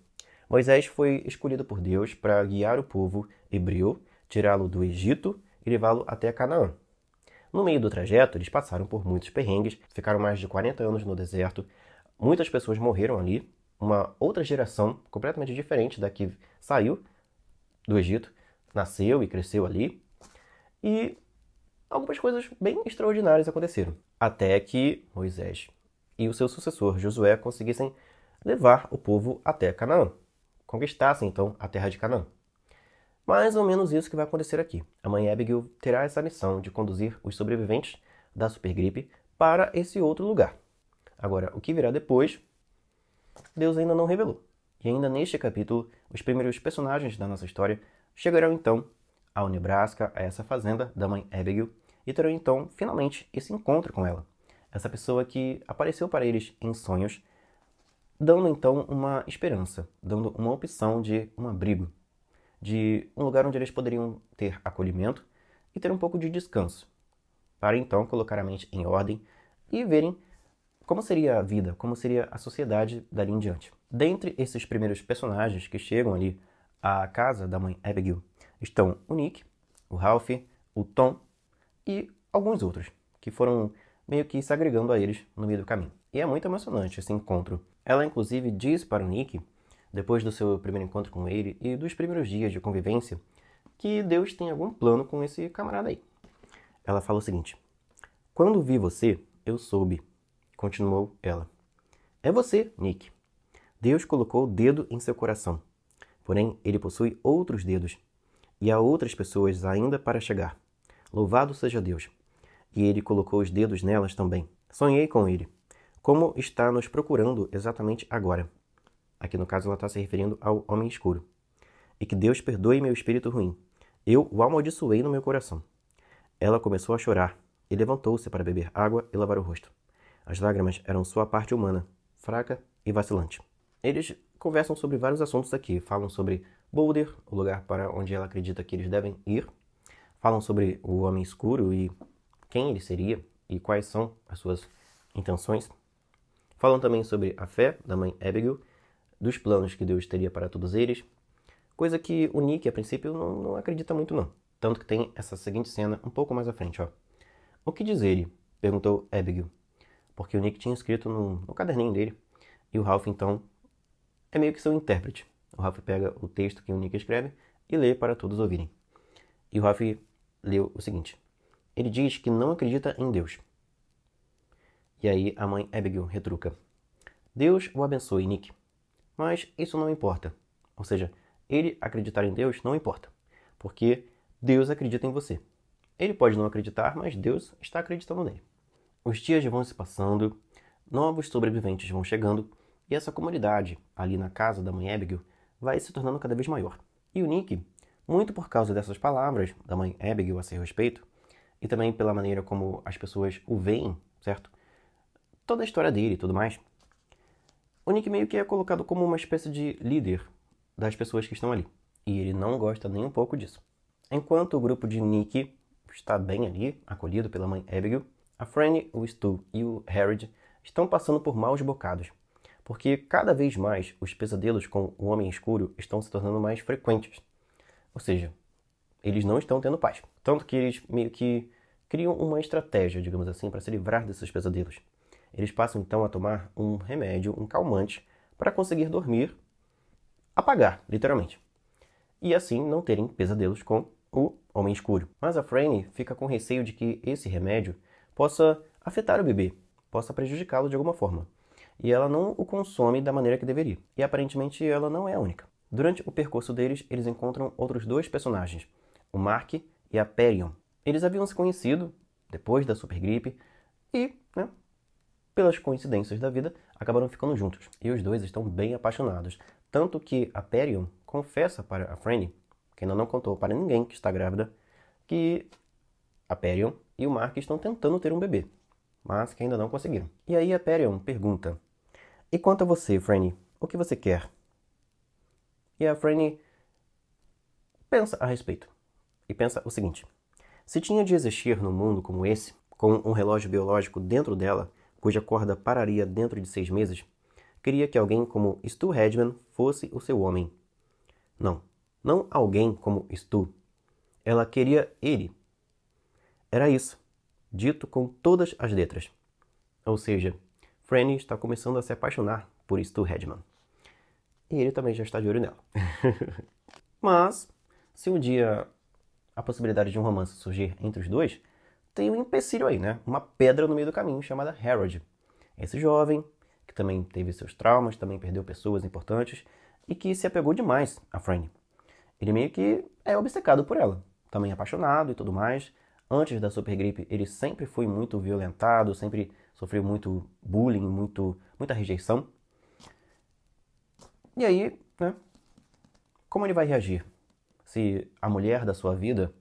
Moisés foi escolhido por Deus para guiar o povo hebreu, tirá-lo do Egito e levá-lo até Canaã. No meio do trajeto, eles passaram por muitos perrengues, ficaram mais de 40 anos no deserto, muitas pessoas morreram ali, uma outra geração completamente diferente da que saiu do Egito, nasceu e cresceu ali, e algumas coisas bem extraordinárias aconteceram, até que Moisés e o seu sucessor Josué conseguissem levar o povo até Canaã, conquistassem então a terra de Canaã. Mais ou menos isso que vai acontecer aqui. A mãe Abigail terá essa missão de conduzir os sobreviventes da supergripe para esse outro lugar. Agora, o que virá depois, Deus ainda não revelou. E ainda neste capítulo, os primeiros personagens da nossa história chegarão então ao Nebraska, a essa fazenda da mãe Abigail, e terão então, finalmente, esse encontro com ela. Essa pessoa que apareceu para eles em sonhos, dando então uma esperança, dando uma opção de um abrigo, de um lugar onde eles poderiam ter acolhimento e ter um pouco de descanso, para então colocar a mente em ordem e verem como seria a vida, como seria a sociedade dali em diante. Dentre esses primeiros personagens que chegam ali à casa da mãe Abigail estão o Nick, o Ralph, o Tom e alguns outros, que foram meio que se agregando a eles no meio do caminho. E é muito emocionante esse encontro. Ela inclusive diz para o Nick, depois do seu primeiro encontro com ele e dos primeiros dias de convivência, que Deus tem algum plano com esse camarada aí. Ela fala o seguinte: "Quando vi você, eu soube", continuou ela. "É você, Nick. Deus colocou o dedo em seu coração. Porém, ele possui outros dedos, e há outras pessoas ainda para chegar. Louvado seja Deus. E ele colocou os dedos nelas também. Sonhei com ele, como está nos procurando exatamente agora." Aqui no caso ela está se referindo ao homem escuro. "E que Deus perdoe meu espírito ruim. Eu o amaldiçoei no meu coração." Ela começou a chorar e levantou-se para beber água e lavar o rosto. As lágrimas eram sua parte humana, fraca e vacilante. Eles conversam sobre vários assuntos aqui. Falam sobre Boulder, o lugar para onde ela acredita que eles devem ir. Falam sobre o homem escuro e quem ele seria e quais são as suas intenções. Falam também sobre a fé da mãe Abigail, dos planos que Deus teria para todos eles, coisa que o Nick, a princípio, não acredita muito não. Tanto que tem essa seguinte cena um pouco mais à frente, ó. "O que diz ele?" perguntou Abigail, porque o Nick tinha escrito no caderninho dele, e o Ralph, então, é meio que seu intérprete. O Ralph pega o texto que o Nick escreve e lê para todos ouvirem. E o Ralph leu o seguinte: "Ele diz que não acredita em Deus." E aí a mãe Abigail retruca: "Deus o abençoe, Nick. Mas isso não importa." Ou seja, ele acreditar em Deus não importa, porque Deus acredita em você. Ele pode não acreditar, mas Deus está acreditando nele. Os dias vão se passando, novos sobreviventes vão chegando, e essa comunidade, ali na casa da mãe Abigail, vai se tornando cada vez maior. E o Nick, muito por causa dessas palavras da mãe Abigail a seu respeito, e também pela maneira como as pessoas o veem, certo? Toda a história dele e tudo mais, o Nick meio que é colocado como uma espécie de líder das pessoas que estão ali. E ele não gosta nem um pouco disso. Enquanto o grupo de Nick está bem ali, acolhido pela mãe Abigail, a Franny, o Stu e o Harry estão passando por maus bocados. Porque cada vez mais os pesadelos com o Homem Escuro estão se tornando mais frequentes. Ou seja, eles não estão tendo paz. Tanto que eles meio que criam uma estratégia, digamos assim, para se livrar desses pesadelos. Eles passam então a tomar um remédio, um calmante, para conseguir dormir, apagar, literalmente. E assim não terem pesadelos com o Homem Escuro. Mas a Franny fica com receio de que esse remédio possa afetar o bebê, possa prejudicá-lo de alguma forma. E ela não o consome da maneira que deveria. E aparentemente ela não é a única. Durante o percurso deles, eles encontram outros dois personagens, o Mark e a Perion. Eles haviam se conhecido depois da supergripe e, pelas coincidências da vida, acabaram ficando juntos. E os dois estão bem apaixonados. Tanto que a Perion confessa para a Franny, que ainda não contou para ninguém que está grávida, que a Perion e o Mark estão tentando ter um bebê, mas que ainda não conseguiram. E aí a Perion pergunta: "E quanto a você, Franny, o que você quer?" E a Franny pensa a respeito. E pensa o seguinte: se tinha de existir num mundo como esse, com um relógio biológico dentro dela, cuja corda pararia dentro de 6 meses, queria que alguém como Stu Hedman fosse o seu homem. Não alguém como Stu. Ela queria ele. Era isso, dito com todas as letras. Ou seja, Franny está começando a se apaixonar por Stu Hedman. E ele também já está de olho nela. Mas, se um dia a possibilidade de um romance surgir entre os dois, tem um empecilho aí, né? Uma pedra no meio do caminho chamada Harold. Esse jovem, que também teve seus traumas, também perdeu pessoas importantes e que se apegou demais a Franny. Ele meio que é obcecado por ela, também apaixonado e tudo mais. Antes da supergripe, ele sempre foi muito violentado, sempre sofreu muito bullying, muita rejeição. E aí, como ele vai reagir se a mulher da sua vida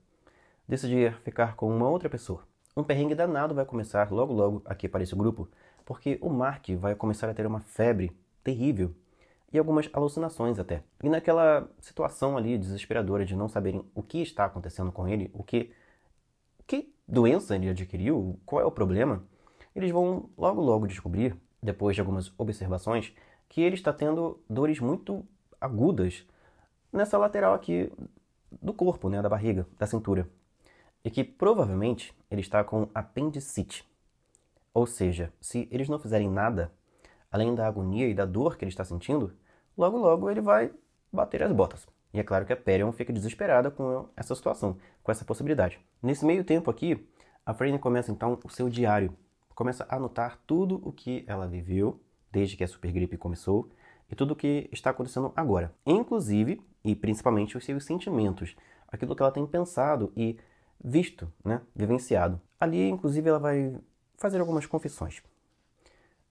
decidir ficar com uma outra pessoa? Um perrengue danado vai começar logo logo aqui para esse grupo, porque o Mark vai começar a ter uma febre terrível e algumas alucinações até. E naquela situação ali desesperadora de não saberem o que está acontecendo com ele, que doença ele adquiriu, qual é o problema, eles vão logo logo descobrir, depois de algumas observações, que ele está tendo dores muito agudas nessa lateral aqui do corpo, da barriga, da cintura. E que provavelmente ele está com apendicite. Ou seja, se eles não fizerem nada, além da agonia e da dor que ele está sentindo, logo logo ele vai bater as botas. E é claro que a Perion fica desesperada com essa situação, com essa possibilidade. Nesse meio tempo aqui, a Franny começa então o seu diário. Começa a anotar tudo o que ela viveu desde que a supergripe começou e tudo o que está acontecendo agora. Inclusive, e principalmente, os seus sentimentos. Aquilo que ela tem pensado e visto, vivenciado. Ali, inclusive, ela vai fazer algumas confissões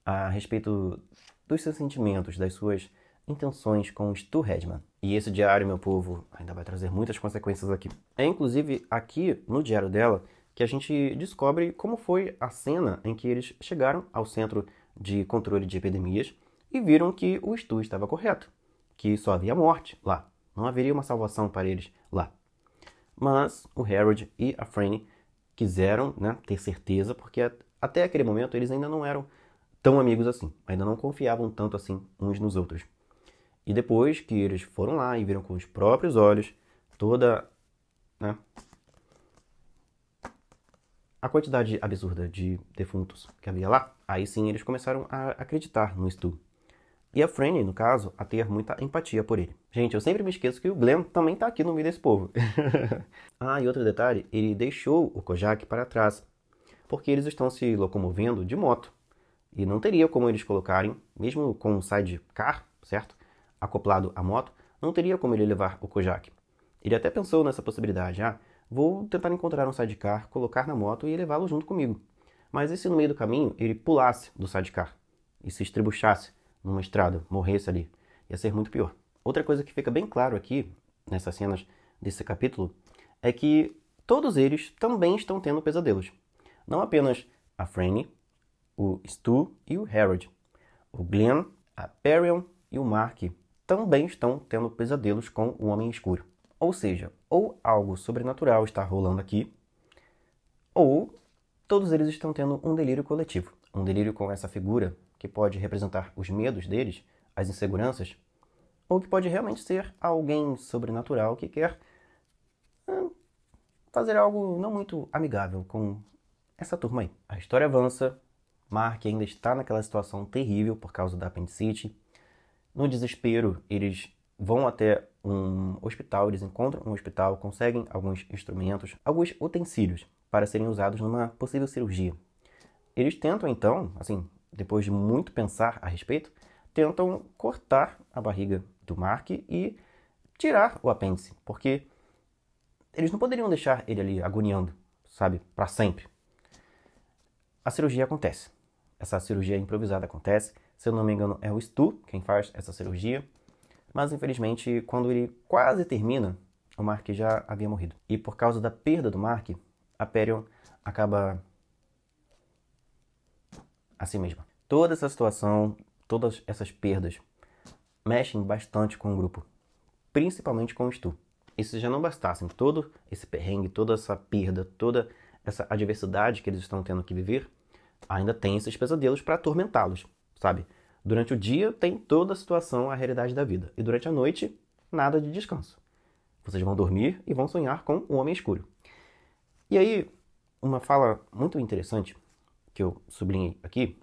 a respeito dos seus sentimentos, das suas intenções com Stu Hedman. E esse diário, meu povo, ainda vai trazer muitas consequências aqui. É inclusive aqui no diário dela que a gente descobre como foi a cena em que eles chegaram ao Centro de Controle de Epidemias e viram que o Stu estava correto, que só havia morte lá, não haveria uma salvação para eles lá. Mas o Harold e a Franny quiseram ter certeza, porque até aquele momento eles ainda não eram tão amigos assim, ainda não confiavam tanto assim uns nos outros. E depois que eles foram lá e viram com os próprios olhos toda a quantidade absurda de defuntos que havia lá, aí sim eles começaram a acreditar no Stu. E a Franny, no caso, a ter muita empatia por ele. Gente, eu sempre me esqueço que o Glenn também tá aqui no meio desse povo. E outro detalhe, ele deixou o Kojak para trás, porque eles estão se locomovendo de moto. E não teria como eles colocarem, mesmo com um sidecar, certo? Acoplado à moto, não teria como ele levar o Kojak. Ele até pensou nessa possibilidade, vou tentar encontrar um sidecar, colocar na moto e levá-lo junto comigo. Mas e se no meio do caminho ele pulasse do sidecar e se estribuchasse numa estrada, morresse ali? Ia ser muito pior. Outra coisa que fica bem claro aqui, nessas cenas desse capítulo, é que todos eles também estão tendo pesadelos. Não apenas a Franny, o Stu e o Harold. O Glenn, a Perion e o Mark também estão tendo pesadelos com o Homem Escuro. Ou seja, ou algo sobrenatural está rolando aqui, ou todos eles estão tendo um delírio coletivo. Um delírio com essa figura que pode representar os medos deles, as inseguranças, ou que pode realmente ser alguém sobrenatural que quer fazer algo não muito amigável com essa turma aí. A história avança, Mark ainda está naquela situação terrível por causa da apendicite. No desespero, eles vão até um hospital, eles encontram um hospital, conseguem alguns instrumentos, alguns utensílios para serem usados numa possível cirurgia. eles tentam então, assim, depois de muito pensar a respeito, tentam cortar a barriga do Mark e tirar o apêndice, porque eles não poderiam deixar ele ali agoniando, sabe, para sempre. A cirurgia acontece. Essa cirurgia improvisada acontece. Se eu não me engano, é o Stu quem faz essa cirurgia. Mas, infelizmente, quando ele quase termina, o Mark já havia morrido. E por causa da perda do Mark, a Perion acaba assim mesma. Toda essa situação, todas essas perdas, mexem bastante com o grupo. Principalmente com o Stu. E se já não bastassem todo esse perrengue, toda essa perda, toda essa adversidade que eles estão tendo que viver, ainda tem esses pesadelos para atormentá-los, sabe? Durante o dia tem toda a situação, a realidade da vida. E durante a noite, nada de descanso. Vocês vão dormir e vão sonhar com o Homem Escuro. E aí, uma fala muito interessante, que eu sublinhei aqui,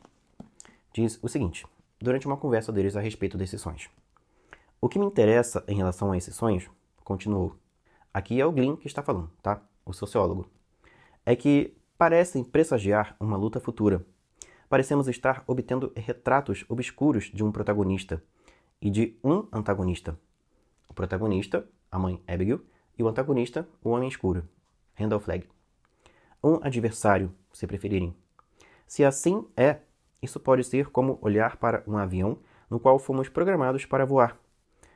diz o seguinte, durante uma conversa deles a respeito desses sonhos. O que me interessa em relação a esses sonhos, continuou, aqui é o Glynn que está falando, tá? O sociólogo, é que parecem pressagiar uma luta futura. Parecemos estar obtendo retratos obscuros de um protagonista e de um antagonista. O protagonista, a mãe Abigail, e o antagonista, o Homem Escuro, Randall Flagg. Um adversário, se preferirem. Se assim é, isso pode ser como olhar para um avião no qual fomos programados para voar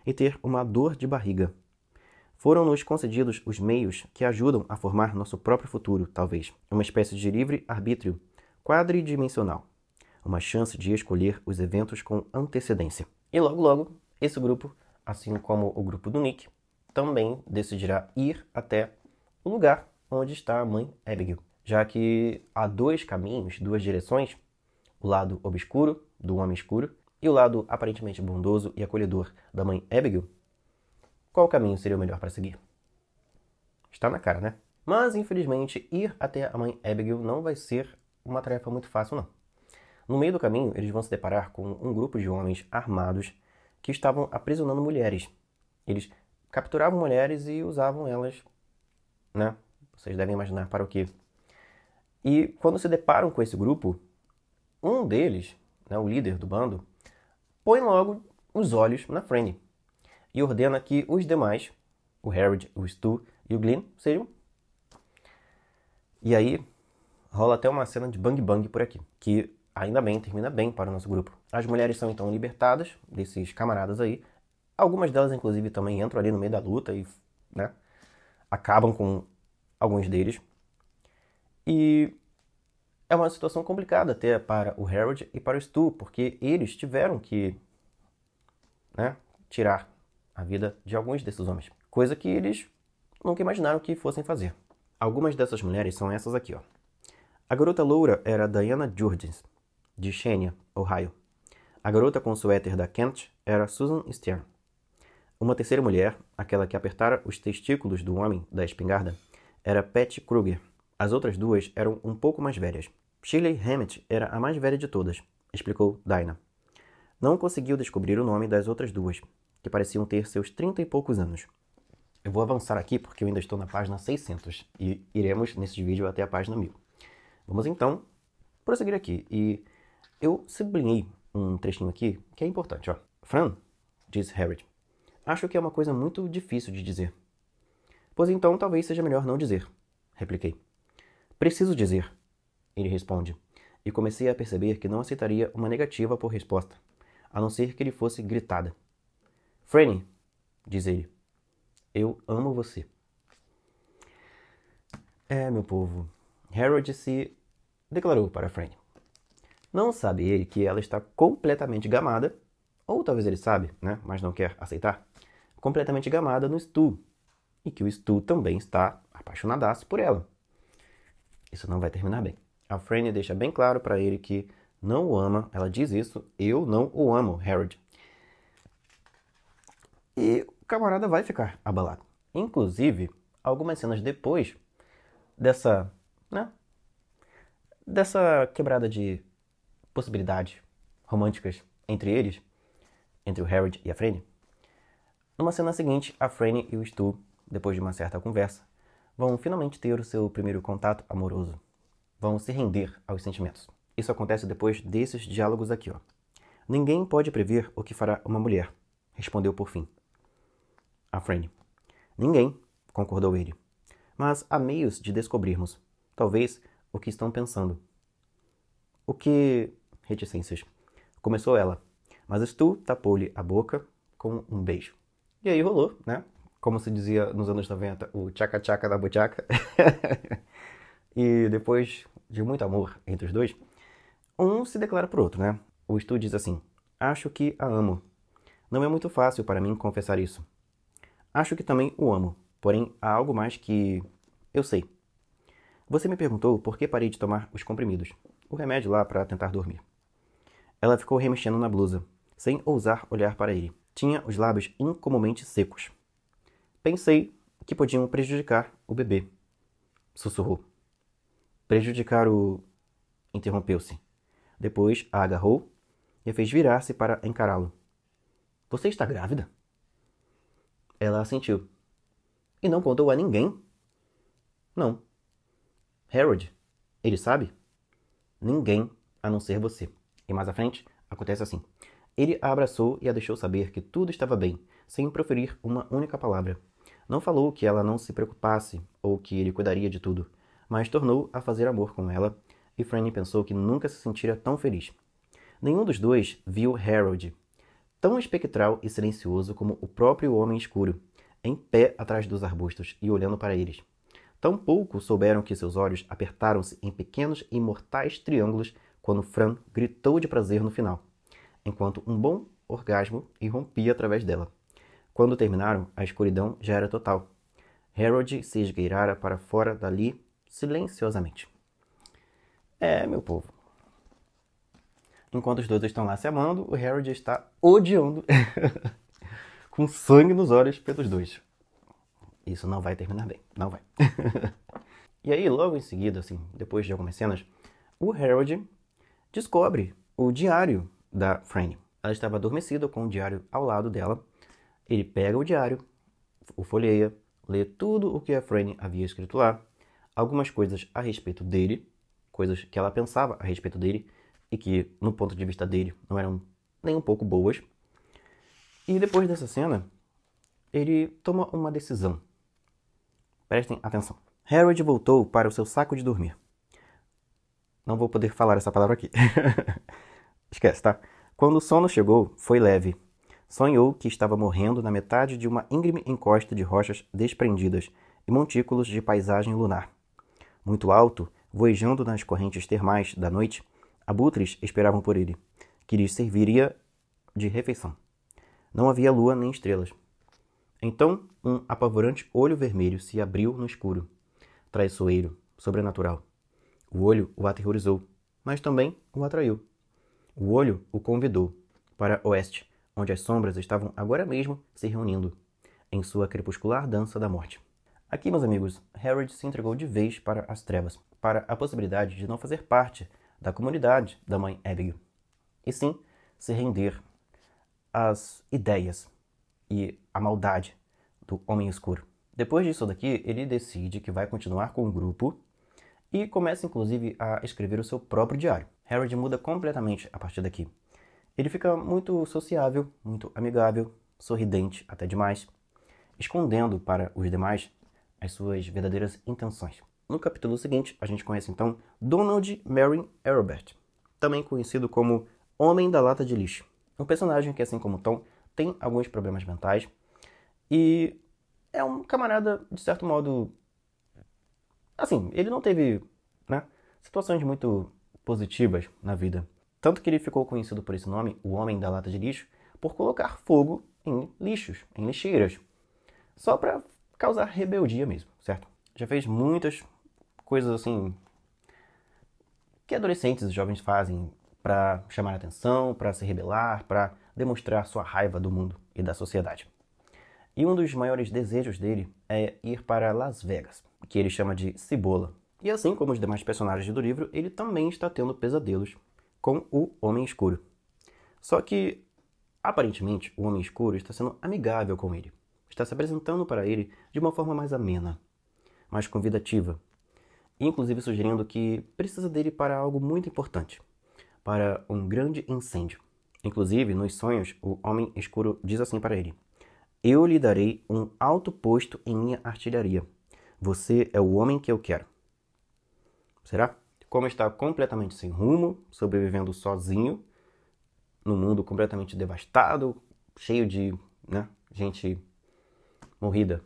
e ter uma dor de barriga. Foram-nos concedidos os meios que ajudam a formar nosso próprio futuro, talvez. Uma espécie de livre arbítrio quadridimensional. Uma chance de escolher os eventos com antecedência. E logo, logo, esse grupo, assim como o grupo do Nick, também decidirá ir até o lugar onde está a mãe Abigail. Já que há dois caminhos, duas direções, o lado obscuro do Homem Escuro e o lado aparentemente bondoso e acolhedor da mãe Abigail, qual caminho seria o melhor para seguir? Está na cara, né? Mas, infelizmente, ir até a mãe Abigail não vai ser uma tarefa muito fácil, não. No meio do caminho, eles vão se deparar com um grupo de homens armados que estavam aprisionando mulheres. Eles capturavam mulheres e usavam elas, né? Vocês devem imaginar para o quê. E quando se deparam com esse grupo, um deles, né, o líder do bando, põe logo os olhos na Franny e ordena que os demais, o Harold, o Stu e o Glynn, sejam. E aí rola até uma cena de bang bang por aqui, que ainda bem, termina bem para o nosso grupo. As mulheres são então libertadas desses camaradas aí. Algumas delas, inclusive, também entram ali no meio da luta e, né, acabam com alguns deles. E é uma situação complicada até para o Harold e para o Stu, porque eles tiveram que, né, tirar a vida de alguns desses homens. Coisa que eles nunca imaginaram que fossem fazer. Algumas dessas mulheres são essas aqui, ó. A garota loura era Diana Jurgens, de Xenia, Ohio. A garota com o suéter da Kent era Susan Stern. Uma terceira mulher, aquela que apertara os testículos do homem da espingarda, era Patty Kruger. As outras duas eram um pouco mais velhas. Shirley Hammett era a mais velha de todas, explicou Dinah. Não conseguiu descobrir o nome das outras duas, que pareciam ter seus 30 e poucos anos. Eu vou avançar aqui porque eu ainda estou na página 600 e iremos nesse vídeo até a página 1000. Vamos então prosseguir aqui e eu sublinhei um trechinho aqui que é importante, ó. Fran, diz Harold, acho que é uma coisa muito difícil de dizer. Pois então talvez seja melhor não dizer, repliquei. Preciso dizer, ele responde, e comecei a perceber que não aceitaria uma negativa por resposta, a não ser que ele fosse gritada. Franny, diz ele, eu amo você. Meu povo, Harold se declarou para Franny. Não sabe ele que ela está completamente gamada, ou talvez ele sabe, né, mas não quer aceitar, completamente gamada no Stu, e que o Stu também está apaixonadaço por ela. Isso não vai terminar bem. A Franny deixa bem claro para ele que não o ama, ela diz isso, eu não o amo, Harold. E o camarada vai ficar abalado. Inclusive, algumas cenas depois dessa quebrada de possibilidades românticas entre eles, entre o Harold e a Franny, numa cena seguinte, a Franny e o Stu, depois de uma certa conversa, vão finalmente ter o seu primeiro contato amoroso. Vão se render aos sentimentos. Isso acontece depois desses diálogos aqui, ó. Ninguém pode prever o que fará uma mulher, respondeu por fim a Franny. Ninguém, concordou ele. Mas há meios de descobrirmos, talvez, o que estão pensando. O que... Reticências. Começou ela, mas Stu tapou-lhe a boca com um beijo. E aí rolou, né? Como se dizia nos anos 90, o tchaca-tchaca da buchaca. E depois de muito amor entre os dois, um se declara pro outro, né? O Stu diz assim: acho que a amo. Não é muito fácil para mim confessar isso. Acho que também o amo, porém há algo mais que... Eu sei. Você me perguntou por que parei de tomar os comprimidos, o remédio lá para tentar dormir. Ela ficou remexendo na blusa, sem ousar olhar para ele. Tinha os lábios incomumente secos. Pensei que podiam prejudicar o bebê, sussurrou. Prejudicar o... Interrompeu-se. Depois a agarrou e a fez virar-se para encará-lo. Você está grávida? Ela assentiu. E não contou a ninguém? Não. Harold, ele sabe? Ninguém, a não ser você. E mais à frente, acontece assim. Ele a abraçou e a deixou saber que tudo estava bem, sem proferir uma única palavra. Não falou que ela não se preocupasse ou que ele cuidaria de tudo, mas tornou a fazer amor com ela, e Franny pensou que nunca se sentira tão feliz. Nenhum dos dois viu Harold, tão espectral e silencioso como o próprio homem escuro, em pé atrás dos arbustos e olhando para eles. Tampouco souberam que seus olhos apertaram-se em pequenos e mortais triângulos quando Fran gritou de prazer no final, enquanto um bom orgasmo irrompia através dela. Quando terminaram, a escuridão já era total. Harold se esgueirara para fora dali silenciosamente. Meu povo. Enquanto os dois estão lá se amando, o Harold está odiando, com sangue nos olhos pelos dois. Isso não vai terminar bem, não vai. E aí, logo em seguida, assim, depois de algumas cenas, o Harold descobre o diário da Franny. Ela estava adormecida com o diário ao lado dela. Ele pega o diário, o folheia, lê tudo o que a Franny havia escrito lá, algumas coisas a respeito dele, coisas que ela pensava a respeito dele e que, no ponto de vista dele, não eram nem um pouco boas. E depois dessa cena, ele toma uma decisão. Prestem atenção. Harold voltou para o seu saco de dormir. Não vou poder falar essa palavra aqui. Esquece, tá? Quando o sono chegou, foi leve. Sonhou que estava morrendo na metade de uma íngreme encosta de rochas desprendidas e montículos de paisagem lunar. Muito alto, voejando nas correntes termais da noite, abutres esperavam por ele, que lhes serviria de refeição. Não havia lua nem estrelas. Então, um apavorante olho vermelho se abriu no escuro. Traiçoeiro, sobrenatural. O olho o aterrorizou, mas também o atraiu. O olho o convidou para oeste, onde as sombras estavam agora mesmo se reunindo, em sua crepuscular dança da morte. Aqui, meus amigos, Harold se entregou de vez para as trevas, para a possibilidade de não fazer parte da comunidade da mãe Abigail, e sim se render às ideias e à maldade do Homem Escuro. Depois disso daqui, ele decide que vai continuar com o grupo e começa inclusive a escrever o seu próprio diário. Harold muda completamente a partir daqui. Ele fica muito sociável, muito amigável, sorridente até demais, escondendo para os demais as suas verdadeiras intenções. No capítulo seguinte, a gente conhece então Donald Merrin Arobert, também conhecido como Homem da Lata de Lixo. Um personagem que, assim como Tom, tem alguns problemas mentais e é um camarada, de certo modo... Assim, ele não teve, né, situações muito positivas na vida. Tanto que ele ficou conhecido por esse nome, o Homem da Lata de Lixo, por colocar fogo em lixos, em lixeiras. Só para causar rebeldia mesmo, certo? Já fez muitas coisas assim que adolescentes e jovens fazem para chamar a atenção, para se rebelar, para demonstrar sua raiva do mundo e da sociedade. E um dos maiores desejos dele é ir para Las Vegas, que ele chama de Cibola. E assim como os demais personagens do livro, ele também está tendo pesadelos com o Homem Escuro. Só que, aparentemente, o Homem Escuro está sendo amigável com ele. Está se apresentando para ele de uma forma mais amena, mais convidativa. E inclusive sugerindo que precisa dele para algo muito importante. para um grande incêndio. Inclusive, nos sonhos, o Homem Escuro diz assim para ele: eu lhe darei um alto posto em minha artilharia. Você é o homem que eu quero. Será? Como está completamente sem rumo, sobrevivendo sozinho, num mundo completamente devastado, cheio de gente morrida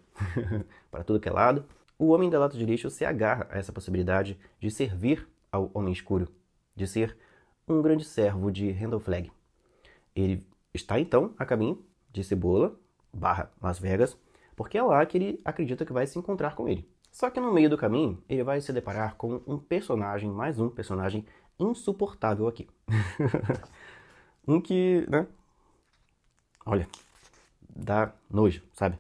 para tudo que é lado, o Homem da Lata de Lixo se agarra a essa possibilidade de servir ao Homem Escuro, de ser um grande servo de Randall Flagg. Ele está então a caminho de Cebola / Las Vegas, porque é lá que ele acredita que vai se encontrar com ele. Só que no meio do caminho, ele vai se deparar com mais um personagem insuportável aqui. Um que, olha, dá nojo, sabe?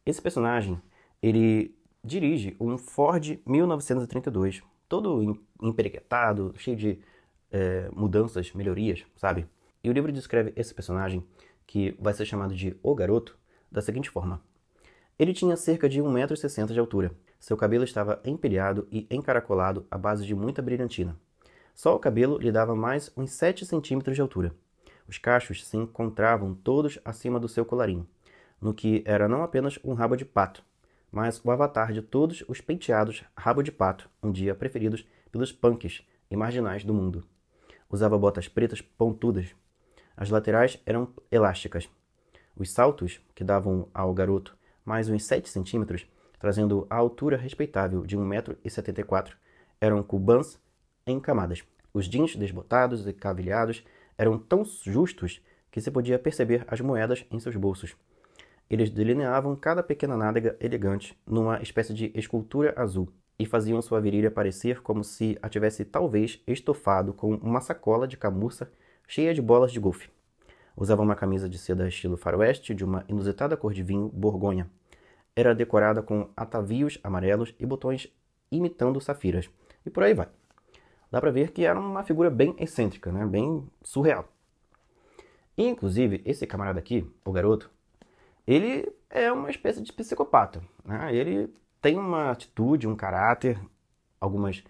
Esse personagem, ele dirige um Ford 1932, todo emperequetado, cheio de mudanças, melhorias, sabe? E o livro descreve esse personagem, que vai ser chamado de O Garoto, da seguinte forma. Ele tinha cerca de 1,60 m de altura. Seu cabelo estava empilhado e encaracolado à base de muita brilhantina. Só o cabelo lhe dava mais uns 7 centímetros de altura. Os cachos se encontravam todos acima do seu colarinho, no que era não apenas um rabo de pato, mas o avatar de todos os penteados rabo de pato, um dia preferidos pelos punks e marginais do mundo. Usava botas pretas pontudas. As laterais eram elásticas. Os saltos, que davam ao garoto mais uns 7 centímetros, trazendo a altura respeitável de 1,74 m, eram cubans em camadas. Os jeans desbotados e cavilhados eram tão justos que se podia perceber as moedas em seus bolsos. Eles delineavam cada pequena nádega elegante numa espécie de escultura azul e faziam sua virilha parecer como se a tivesse talvez estofado com uma sacola de camurça cheia de bolas de golfe. Usava uma camisa de seda estilo faroeste de uma inusitada cor de vinho borgonha. Era decorada com atavios amarelos e botões imitando safiras. E por aí vai. Dá pra ver que era uma figura bem excêntrica, bem surreal. E, inclusive, esse camarada aqui, o garoto, ele é uma espécie de psicopata. Ele tem uma atitude, um caráter, algumas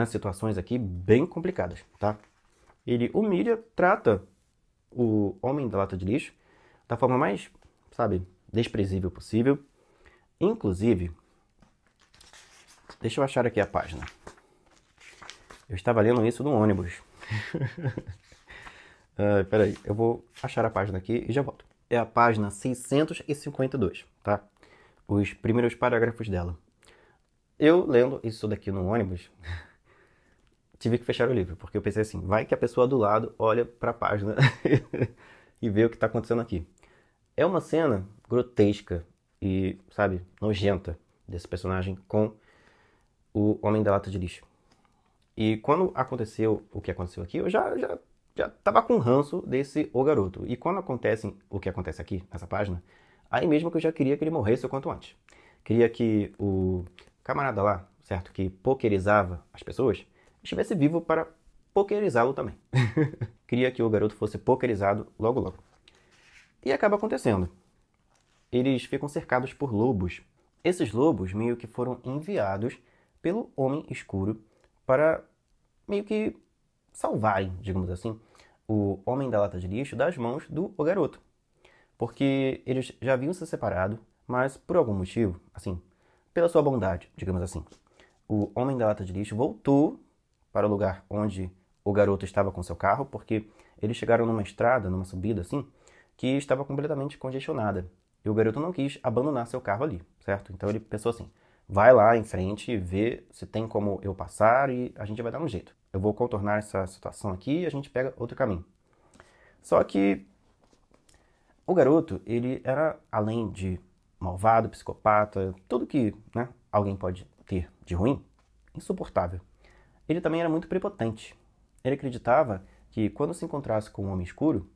situações aqui bem complicadas, tá? Ele humilha, trata o Homem da Lata de Lixo da forma mais, desprezível possível. Inclusive, deixa eu achar aqui a página. Eu estava lendo isso no ônibus. Peraí, eu vou achar a página aqui e já volto. É a página 652, tá? Os primeiros parágrafos dela. Eu lendo isso daqui no ônibus, tive que fechar o livro, porque eu pensei assim, vai que a pessoa do lado olha para a página e vê o que está acontecendo aqui. É uma cena grotesca e, nojenta desse personagem com o Homem da Lata de Lixo. E quando aconteceu o que aconteceu aqui, eu já tava com ranço desse O Garoto. E quando acontece o que acontece aqui, nessa página, aí mesmo que eu já queria que ele morresse o quanto antes. Queria que o camarada lá, certo, que pokerizava as pessoas, estivesse vivo para pokerizá-lo também. Queria que o garoto fosse pokerizado logo logo. E acaba acontecendo. Eles ficam cercados por lobos. Esses lobos meio que foram enviados pelo Homem Escuro para meio que salvarem, digamos assim, o Homem da Lata de Lixo das mãos do O Garoto. Porque eles já haviam se separado, mas por algum motivo, pela sua bondade, digamos assim, o Homem da Lata de Lixo voltou para o lugar onde o garoto estava com seu carro, porque eles chegaram numa estrada, numa subida que estava completamente congestionada. E o garoto não quis abandonar seu carro ali, certo? Então ele pensou assim, vai lá em frente, vê se tem como eu passar e a gente vai dar um jeito. Eu vou contornar essa situação aqui e a gente pega outro caminho. Só que o garoto, ele era, além de malvado, psicopata, tudo que alguém pode ter de ruim, insuportável. Ele também era muito prepotente. Ele acreditava que quando se encontrasse com um homem escuro,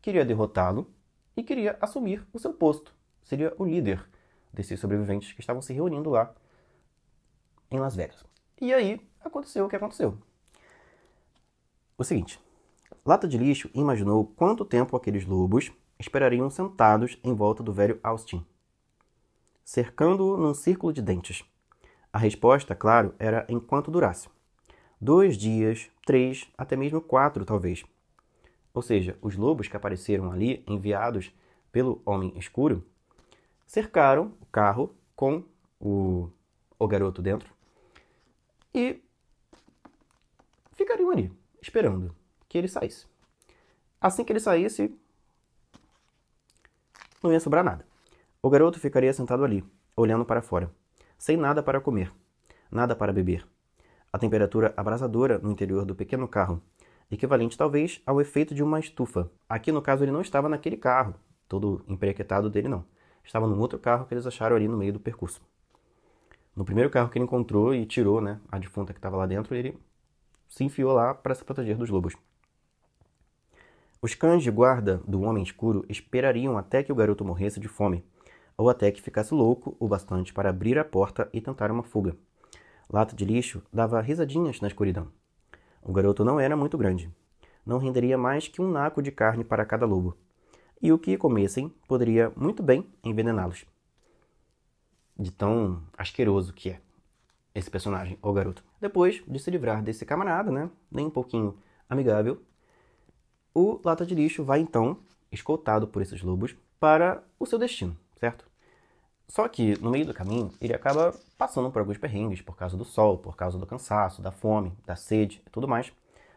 queria derrotá-lo e queria assumir o seu posto. Seria o líder desses sobreviventes que estavam se reunindo lá em Las Vegas. E aí aconteceu o que aconteceu. O seguinte, Lata de Lixo imaginou quanto tempo aqueles lobos esperariam sentados em volta do velho Austin, cercando-o num círculo de dentes. A resposta, claro, era enquanto durasse. 2 dias, 3, até mesmo 4, talvez. Ou seja, os lobos que apareceram ali, enviados pelo Homem Escuro, cercaram o carro com o garoto dentro e ficariam ali, esperando que ele saísse. Assim que ele saísse, não ia sobrar nada. O garoto ficaria sentado ali, olhando para fora, sem nada para comer, nada para beber. A temperatura abrasadora no interior do pequeno carro, equivalente talvez ao efeito de uma estufa. Aqui no caso ele não estava naquele carro, todo emprequetado dele não. Estava num outro carro que eles acharam ali no meio do percurso. No primeiro carro que ele encontrou e tirou, né, a defunta que estava lá dentro, ele se enfiou lá para se proteger dos lobos. Os cães de guarda do Homem Escuro esperariam até que o garoto morresse de fome, ou até que ficasse louco o bastante para abrir a porta e tentar uma fuga. Lata de Lixo dava risadinhas na escuridão. O garoto não era muito grande. Não renderia mais que um naco de carne para cada lobo. E o que comessem poderia muito bem envenená-los. De tão asqueroso que é esse personagem, o garoto. Depois de se livrar desse camarada, né, nem um pouquinho amigável, o Lata de Lixo vai então, escoltado por esses lobos, para o seu destino, certo? Só que, no meio do caminho, ele acaba passando por alguns perrengues, por causa do sol, por causa do cansaço, da fome, da sede e tudo mais,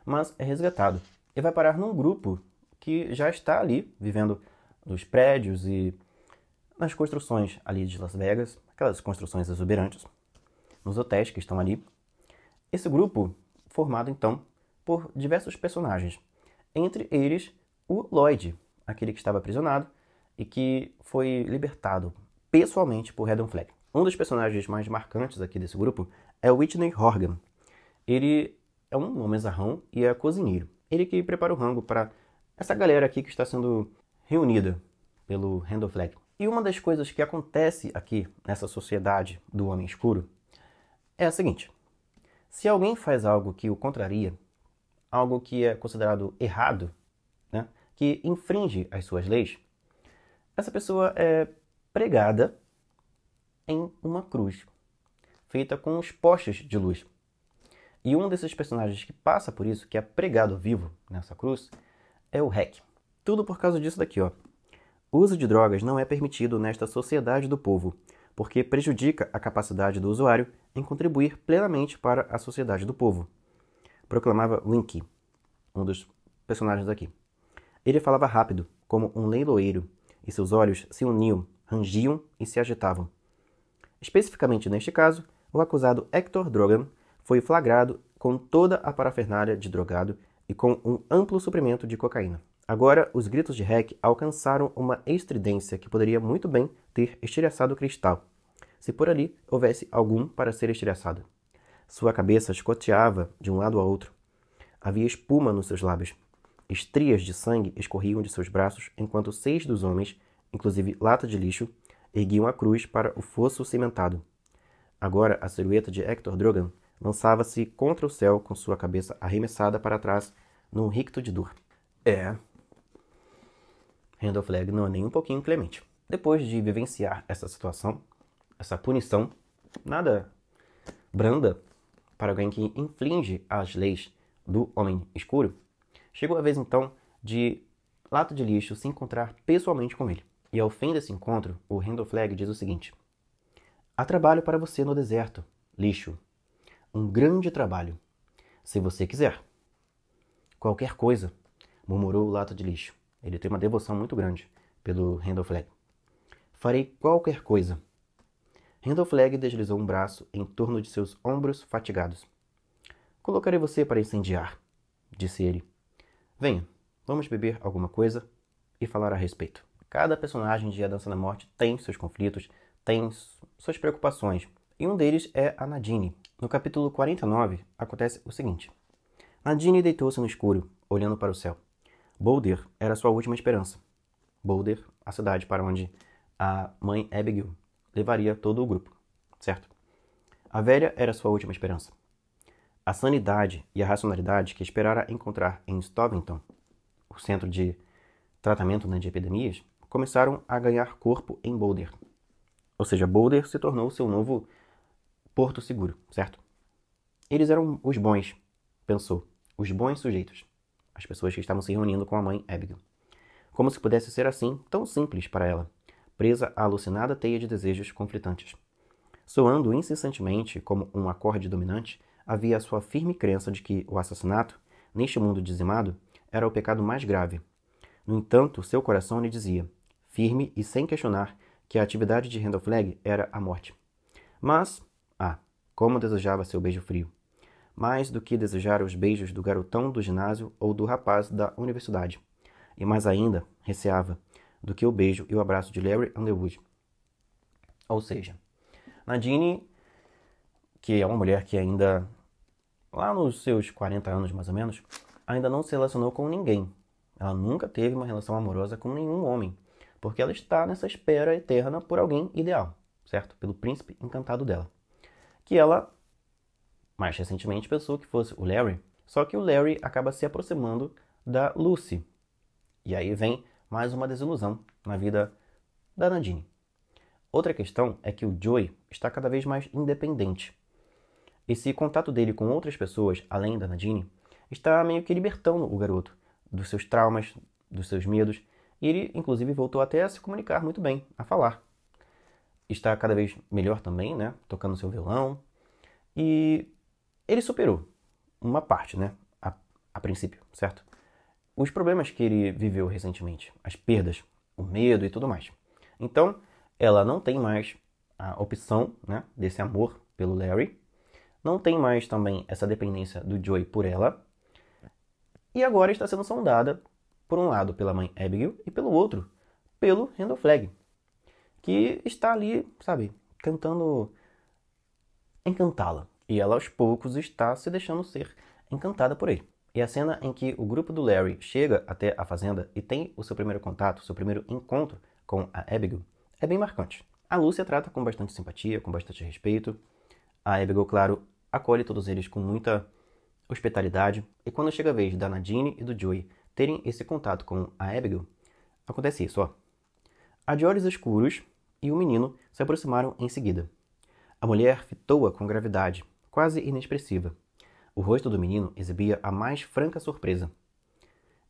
mas é resgatado. E vai parar num grupo que já está ali, vivendo nos prédios e nas construções ali de Las Vegas, aquelas construções exuberantes, nos hotéis que estão ali. Esse grupo, formado então por diversos personagens, entre eles o Lloyd, aquele que estava aprisionado e que foi libertado pessoalmente por Redon Flag. Um dos personagens mais marcantes aqui desse grupo é o Whitney Horgan. Ele é um homenzarrão e é cozinheiro. Ele que prepara o rango para essa galera aqui que está sendo reunida pelo Redon Flag. E uma das coisas que acontece aqui nessa sociedade do Homem Escuro é a seguinte: se alguém faz algo que o contraria, algo que é considerado errado, né, que infringe as suas leis, essa pessoa é pregada em uma cruz, feita com os postes de luz. E um desses personagens que passa por isso, que é pregado vivo nessa cruz, é o Hack. Tudo por causa disso daqui, ó. O uso de drogas não é permitido nesta sociedade do povo, porque prejudica a capacidade do usuário em contribuir plenamente para a sociedade do povo, proclamava Winky, um dos personagens aqui. Ele falava rápido, como um leiloeiro, e seus olhos se uniam, rangiam e se agitavam. Especificamente neste caso, o acusado Hector Drogan foi flagrado com toda a parafernália de drogado e com um amplo suprimento de cocaína. Agora, os gritos de Hack alcançaram uma estridência que poderia muito bem ter estilhaçado o cristal, se por ali houvesse algum para ser estilhaçado. Sua cabeça escoteava de um lado a outro. Havia espuma nos seus lábios. Estrias de sangue escorriam de seus braços, enquanto 6 dos homens, inclusive Lata de Lixo, erguiam a cruz para o fosso cimentado. Agora, a silhueta de Hector Drogan lançava-se contra o céu com sua cabeça arremessada para trás num ricto de dor. Redon Flag não é nem um pouquinho clemente. Depois de vivenciar essa situação, essa punição, nada branda para alguém que infringe as leis do Homem Escuro, chegou a vez então de Lata de Lixo se encontrar pessoalmente com ele. E ao fim desse encontro, o Redon Flag diz o seguinte: há trabalho para você no deserto, Lixo. Um grande trabalho, se você quiser. Qualquer coisa, murmurou o Lata de Lixo. Ele tem uma devoção muito grande pelo Redon Flag. Farei qualquer coisa. Redon Flag deslizou um braço em torno de seus ombros fatigados. Colocarei você para incendiar, disse ele. Venha, vamos beber alguma coisa e falar a respeito. Cada personagem de A Dança da Morte tem seus conflitos, tem suas preocupações. E um deles é a Nadine. No capítulo 49, acontece o seguinte. Nadine deitou-se no escuro, olhando para o céu. Boulder era sua última esperança. Boulder, a cidade para onde a mãe Abigail levaria todo o grupo, certo? A velha era sua última esperança. A sanidade e a racionalidade que esperara encontrar em Stovington, o centro de tratamento, né, de epidemias, começaram a ganhar corpo em Boulder. Ou seja, Boulder se tornou seu novo porto seguro, certo? Eles eram os bons, pensou. Os bons sujeitos. As pessoas que estavam se reunindo com a mãe Abigail. Como se pudesse ser assim, tão simples para ela, presa à alucinada teia de desejos conflitantes. Soando incessantemente como um acorde dominante, havia a sua firme crença de que o assassinato, neste mundo dizimado, era o pecado mais grave. No entanto, seu coração lhe dizia, firme e sem questionar, que a atividade de Randall Flagg era a morte. Mas, como desejava seu beijo frio. Mais do que desejara os beijos do garotão do ginásio ou do rapaz da universidade. E mais ainda, receava, do que o beijo e o abraço de Larry Underwood. Ou seja, Nadine, que é uma mulher que ainda, lá nos seus 40 anos mais ou menos, ainda não se relacionou com ninguém. Ela nunca teve uma relação amorosa com nenhum homem, porque ela está nessa espera eterna por alguém ideal, certo? Pelo príncipe encantado dela. Que ela, mais recentemente, pensou que fosse o Larry, só que o Larry acaba se aproximando da Lucy. E aí vem mais uma desilusão na vida da Nadine. Outra questão é que o Joey está cada vez mais independente. Esse contato dele com outras pessoas, além da Nadine, está meio que libertando o garoto dos seus traumas, dos seus medos, e ele, inclusive, voltou até a se comunicar muito bem, a falar. Está cada vez melhor também, né? Tocando seu violão. E ele superou uma parte, né? A princípio, certo? Os problemas que ele viveu recentemente, as perdas, o medo e tudo mais. Então, ela não tem mais a opção, né, desse amor pelo Larry, não tem mais também essa dependência do Joey por ela, e agora está sendo sondada, por um lado, pela mãe Abigail e pelo outro, pelo Randall Flagg, que está ali, sabe, tentando encantá-la. E ela, aos poucos, está se deixando ser encantada por ele. E a cena em que o grupo do Larry chega até a fazenda e tem o seu primeiro contato, o seu primeiro encontro com a Abigail, é bem marcante. A Lúcia trata com bastante simpatia, com bastante respeito. A Abigail, claro, acolhe todos eles com muita hospitalidade. E quando chega a vez da Nadine e do Joey terem esse contato com a Abigail, acontece isso, ó. A de olhos escuros e o menino se aproximaram em seguida. A mulher fitou-a com gravidade, quase inexpressiva. O rosto do menino exibia a mais franca surpresa.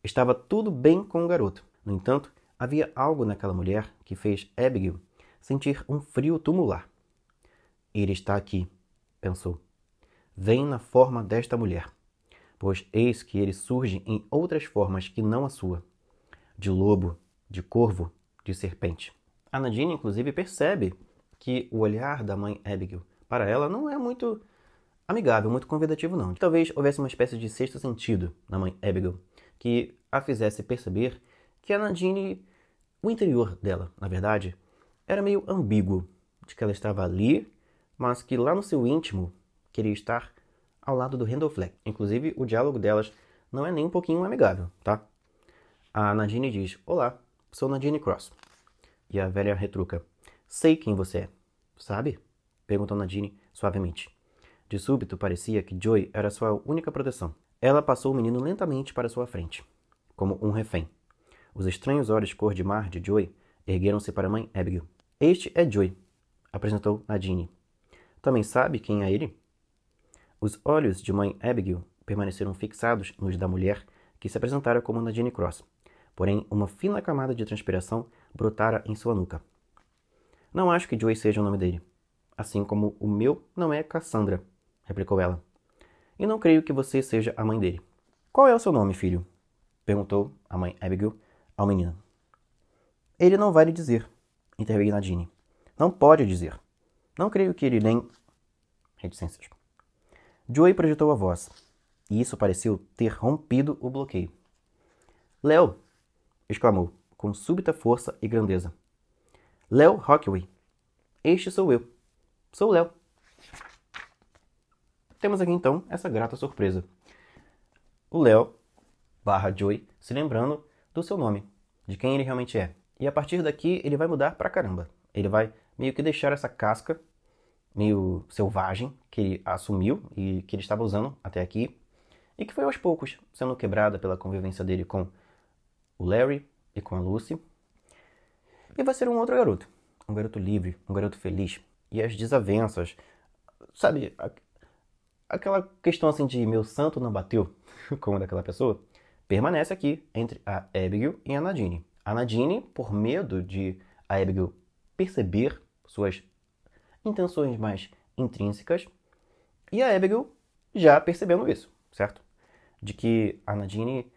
Estava tudo bem com o garoto. No entanto, havia algo naquela mulher que fez Abigail sentir um frio tumular. Ele está aqui, pensou. Vem na forma desta mulher, pois eis que ele surge em outras formas que não a sua. De lobo, de corvo, de serpente. A Nadine, inclusive, percebe que o olhar da mãe Abigail para ela não é muito amigável, muito convidativo não. Talvez houvesse uma espécie de sexto sentido na mãe Abigail, que a fizesse perceber que a Nadine, o interior dela, na verdade, era meio ambíguo, de que ela estava ali, mas que lá no seu íntimo queria estar ao lado do Randall Flagg. Inclusive, o diálogo delas não é nem um pouquinho amigável, tá? A Nadine diz, olá, sou Nadine Cross. E a velha retruca, sei quem você é. Sabe? Perguntou Nadine suavemente. De súbito, parecia que Joey era sua única proteção. Ela passou o menino lentamente para sua frente, como um refém. Os estranhos olhos cor de mar de Joey ergueram-se para a mãe Abigail. Este é Joey, apresentou Nadine. Também sabe quem é ele? Os olhos de mãe Abigail permaneceram fixados nos da mulher que se apresentara como Nadine Cross. Porém, uma fina camada de transpiração brotara em sua nuca. Não acho que Joey seja o nome dele. Assim como o meu não é Cassandra, replicou ela. E não creio que você seja a mãe dele. Qual é o seu nome, filho? Perguntou a mãe Abigail ao menino. Ele não vai lhe dizer, interveio Nadine. Não pode dizer. Não creio que ele nem... Reticências. Joey projetou a voz, e isso pareceu ter rompido o bloqueio. Léo! Exclamou, com súbita força e grandeza. Léo Rockway. Este sou eu. Sou Léo. Temos aqui então essa grata surpresa. O Léo / Joey se lembrando do seu nome, de quem ele realmente é. E a partir daqui ele vai mudar pra caramba. Ele vai meio que deixar essa casca meio selvagem que ele assumiu e que ele estava usando até aqui e que foi aos poucos sendo quebrada pela convivência dele com o Larry e com a Lucy. E vai ser um outro garoto. Um garoto livre, um garoto feliz. E as desavenças, sabe, aquela questão assim de meu santo não bateu com a daquela pessoa, permanece aqui entre a Abigail e a Nadine. A Nadine, por medo de a Abigail perceber suas intenções mais intrínsecas, e a Abigail já percebendo isso, certo? De que a Nadine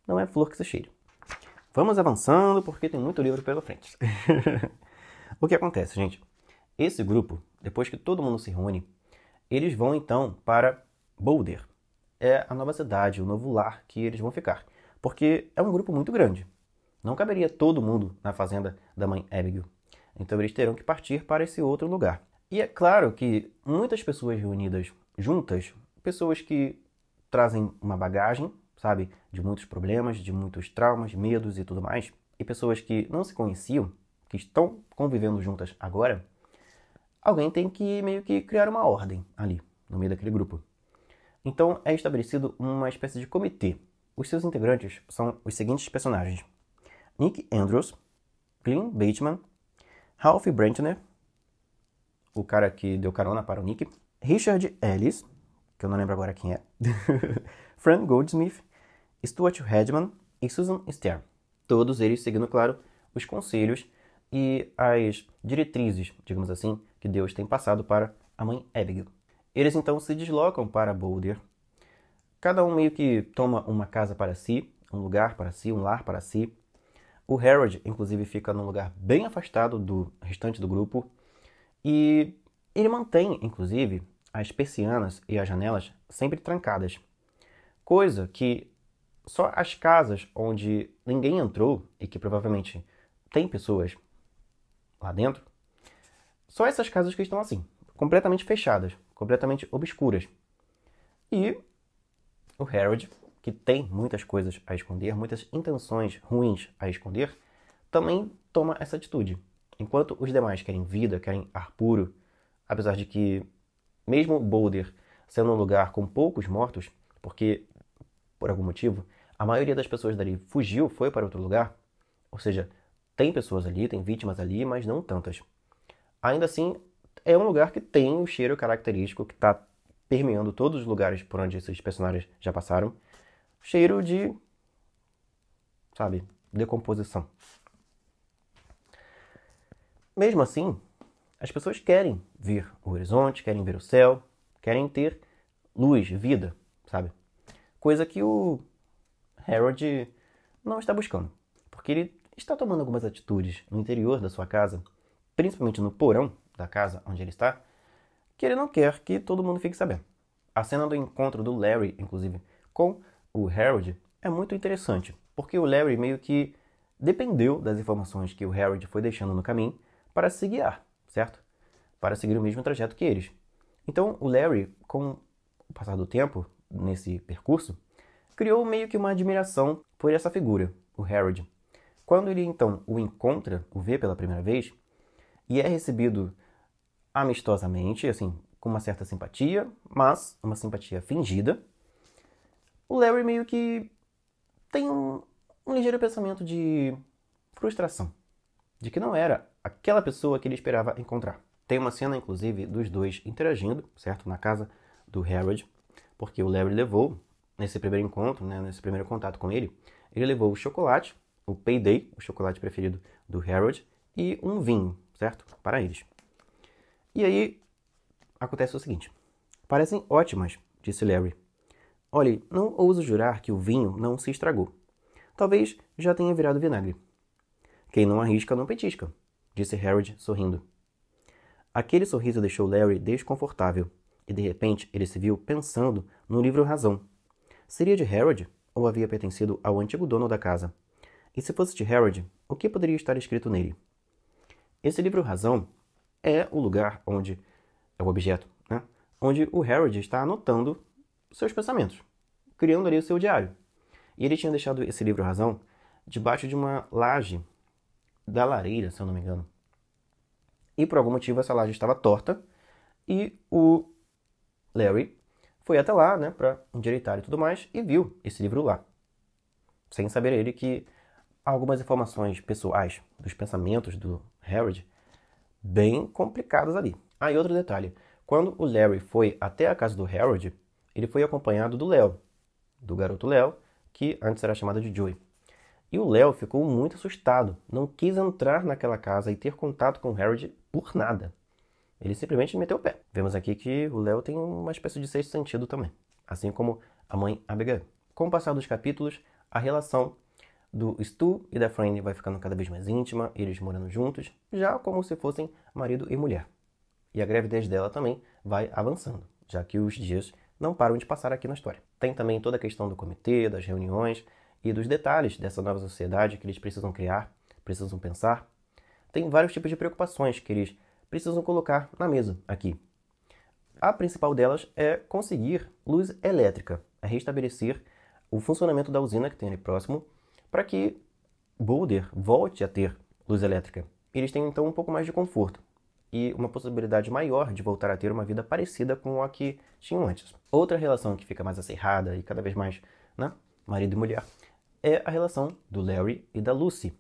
não é flor que se cheire. Vamos avançando porque tem muito livro pela frente. O que acontece, gente? Esse grupo, depois que todo mundo se reúne, eles vão então para Boulder. É a nova cidade, o novo lar que eles vão ficar. Porque é um grupo muito grande. Não caberia todo mundo na fazenda da mãe Abigail. Então eles terão que partir para esse outro lugar. E é claro que muitas pessoas reunidas juntas, pessoas que trazem uma bagagem, sabe, de muitos problemas, de muitos traumas, medos e tudo mais, e pessoas que não se conheciam, que estão convivendo juntas agora, alguém tem que meio que criar uma ordem ali, no meio daquele grupo. Então é estabelecido uma espécie de comitê. Os seus integrantes são os seguintes personagens: Nick Andrews, Glenn Bateman, Ralph Brentner, o cara que deu carona para o Nick, Richard Ellis, que eu não lembro agora quem é, Fran Goldsmith, Stuart Hedman e Susan Stern. Todos eles seguindo, claro, os conselhos e as diretrizes, digamos assim, que Deus tem passado para a mãe Abigail. Eles então se deslocam para Boulder. Cada um meio que toma uma casa para si, um lugar para si, um lar para si. O Harold, inclusive, fica num lugar bem afastado do restante do grupo. E ele mantém, inclusive, as persianas e as janelas sempre trancadas. Coisa que só as casas onde ninguém entrou e que provavelmente tem pessoas lá dentro, só essas casas que estão assim, completamente fechadas, completamente obscuras. E o Harold, que tem muitas coisas a esconder, muitas intenções ruins a esconder, também toma essa atitude. Enquanto os demais querem vida, querem ar puro, apesar de que, mesmo Boulder sendo um lugar com poucos mortos, porque, por algum motivo, a maioria das pessoas dali fugiu, foi para outro lugar, ou seja, tem pessoas ali, tem vítimas ali, mas não tantas. Ainda assim, é um lugar que tem o cheiro característico que está permeando todos os lugares por onde esses personagens já passaram. Cheiro de, sabe, decomposição. Mesmo assim, as pessoas querem ver o horizonte, querem ver o céu, querem ter luz, vida, sabe? Coisa que o Harold não está buscando. Porque ele está tomando algumas atitudes no interior da sua casa, principalmente no porão da casa onde ele está, que ele não quer que todo mundo fique sabendo. A cena do encontro do Larry, inclusive, com o Harold é muito interessante, porque o Larry meio que dependeu das informações que o Harold foi deixando no caminho para se guiar, certo? Para seguir o mesmo trajeto que eles. Então, o Larry, com o passar do tempo, nesse percurso, criou meio que uma admiração por essa figura, o Harold. Quando ele, então, o encontra, o vê pela primeira vez, e é recebido amistosamente, assim, com uma certa simpatia, mas uma simpatia fingida, o Larry meio que tem um ligeiro pensamento de frustração, de que não era aquela pessoa que ele esperava encontrar. Tem uma cena, inclusive, dos dois interagindo, certo? Na casa do Harold, porque o Larry levou, nesse primeiro encontro, né, nesse primeiro contato com ele levou o chocolate, o Payday, o chocolate preferido do Harold, e um vinho, certo? Para eles. E aí, acontece o seguinte. Parecem ótimas, disse Larry. Olhe, não ouso jurar que o vinho não se estragou. Talvez já tenha virado vinagre. Quem não arrisca não petisca, disse Harold, sorrindo. Aquele sorriso deixou Larry desconfortável, e de repente ele se viu pensando no livro Razão. Seria de Harold ou havia pertencido ao antigo dono da casa? E se fosse de Harold, o que poderia estar escrito nele? Esse livro Razão é o lugar onde, é o objeto, né? Onde o Harold está anotando seus pensamentos, criando ali o seu diário. E ele tinha deixado esse livro Razão debaixo de uma laje da lareira, se eu não me engano. E por algum motivo essa laje estava torta e o Larry foi até lá, né, para endireitar e tudo mais, e viu esse livro lá. Sem saber ele que algumas informações pessoais dos pensamentos do Harold bem complicadas ali. Ah, e outro detalhe. Quando o Larry foi até a casa do Harold, ele foi acompanhado do Léo, do garoto Léo, que antes era chamado de Joey. E o Léo ficou muito assustado, não quis entrar naquela casa e ter contato com o Harold por nada. Ele simplesmente meteu o pé. Vemos aqui que o Léo tem uma espécie de sexto sentido também, assim como a mãe Abigail. Com o passar dos capítulos, a relação do Stu e da Franny vai ficando cada vez mais íntima, eles morando juntos, já como se fossem marido e mulher. E a gravidez dela também vai avançando, já que os dias não param de passar aqui na história. Tem também toda a questão do comitê, das reuniões e dos detalhes dessa nova sociedade que eles precisam criar, precisam pensar. Tem vários tipos de preocupações que eles precisam colocar na mesa aqui. A principal delas é conseguir luz elétrica, é restabelecer o funcionamento da usina que tem ali próximo, para que Boulder volte a ter luz elétrica. Eles têm então um pouco mais de conforto e uma possibilidade maior de voltar a ter uma vida parecida com a que tinham antes. Outra relação que fica mais acirrada e cada vez mais, né, marido e mulher, é a relação do Larry e da Lucy.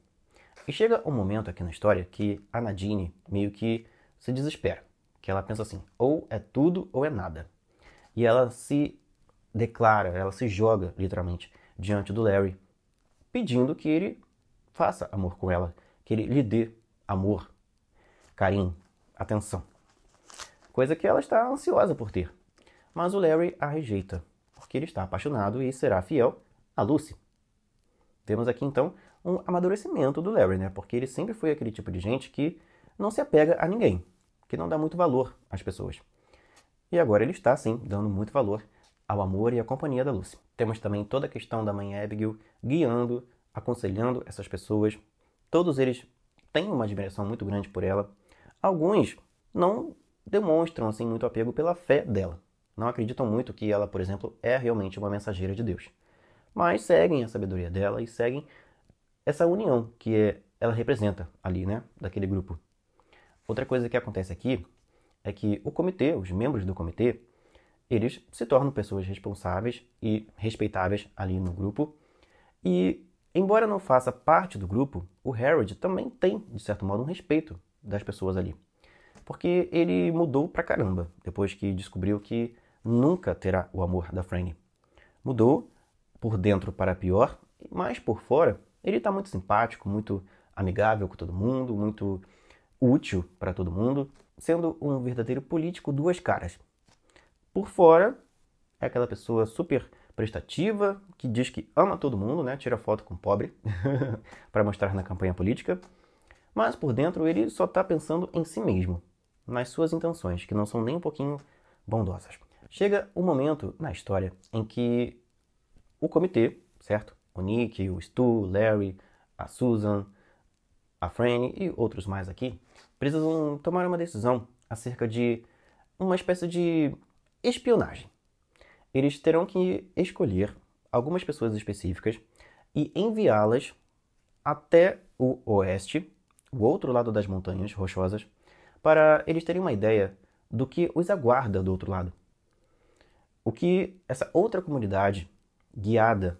E chega um momento aqui na história que a Nadine meio que se desespera, que ela pensa assim, ou é tudo ou é nada. E ela se declara, ela se joga literalmente diante do Larry, pedindo que ele faça amor com ela, que ele lhe dê amor, carinho, atenção. Coisa que ela está ansiosa por ter. Mas o Larry a rejeita, porque ele está apaixonado e será fiel a Lucy. Temos aqui então um amadurecimento do Larry, né? Porque ele sempre foi aquele tipo de gente que não se apega a ninguém, que não dá muito valor às pessoas. E agora ele está, sim, dando muito valor ao amor e à companhia da Lucy. Temos também toda a questão da mãe Abigail guiando, aconselhando essas pessoas. Todos eles têm uma admiração muito grande por ela. Alguns não demonstram assim muito apego pela fé dela. Não acreditam muito que ela, por exemplo, é realmente uma mensageira de Deus. Mas seguem a sabedoria dela e seguem essa união que ela representa ali, né, daquele grupo. Outra coisa que acontece aqui é que o comitê, os membros do comitê, eles se tornam pessoas responsáveis e respeitáveis ali no grupo. E, embora não faça parte do grupo, o Harold também tem, de certo modo, um respeito das pessoas ali. Porque ele mudou pra caramba, depois que descobriu que nunca terá o amor da Franny. Mudou por dentro para pior, mas por fora ele está muito simpático, muito amigável com todo mundo, muito útil para todo mundo, sendo um verdadeiro político duas caras. Por fora, é aquela pessoa super prestativa, que diz que ama todo mundo, né? Tira foto com o pobre para mostrar na campanha política. Mas por dentro ele só está pensando em si mesmo, nas suas intenções, que não são nem um pouquinho bondosas. Chega um momento na história em que o comitê, certo? O Nick, o Stu, o Larry, a Susan, a Franny e outros mais aqui, precisam tomar uma decisão acerca de uma espécie de espionagem. Eles terão que escolher algumas pessoas específicas e enviá-las até o oeste, o outro lado das montanhas rochosas, para eles terem uma ideia do que os aguarda do outro lado. O que essa outra comunidade, guiada,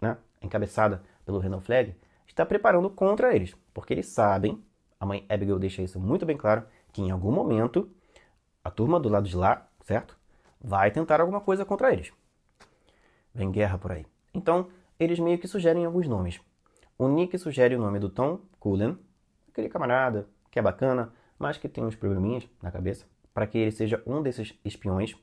né, encabeçada pelo Randall Flagg, está preparando contra eles, porque eles sabem, a mãe Abigail deixa isso muito bem claro, que em algum momento a turma do lado de lá, certo, vai tentar alguma coisa contra eles. Vem guerra por aí. Então, eles meio que sugerem alguns nomes. O Nick sugere o nome do Tom Cullen, aquele camarada que é bacana, mas que tem uns probleminhas na cabeça, para que ele seja um desses espiões,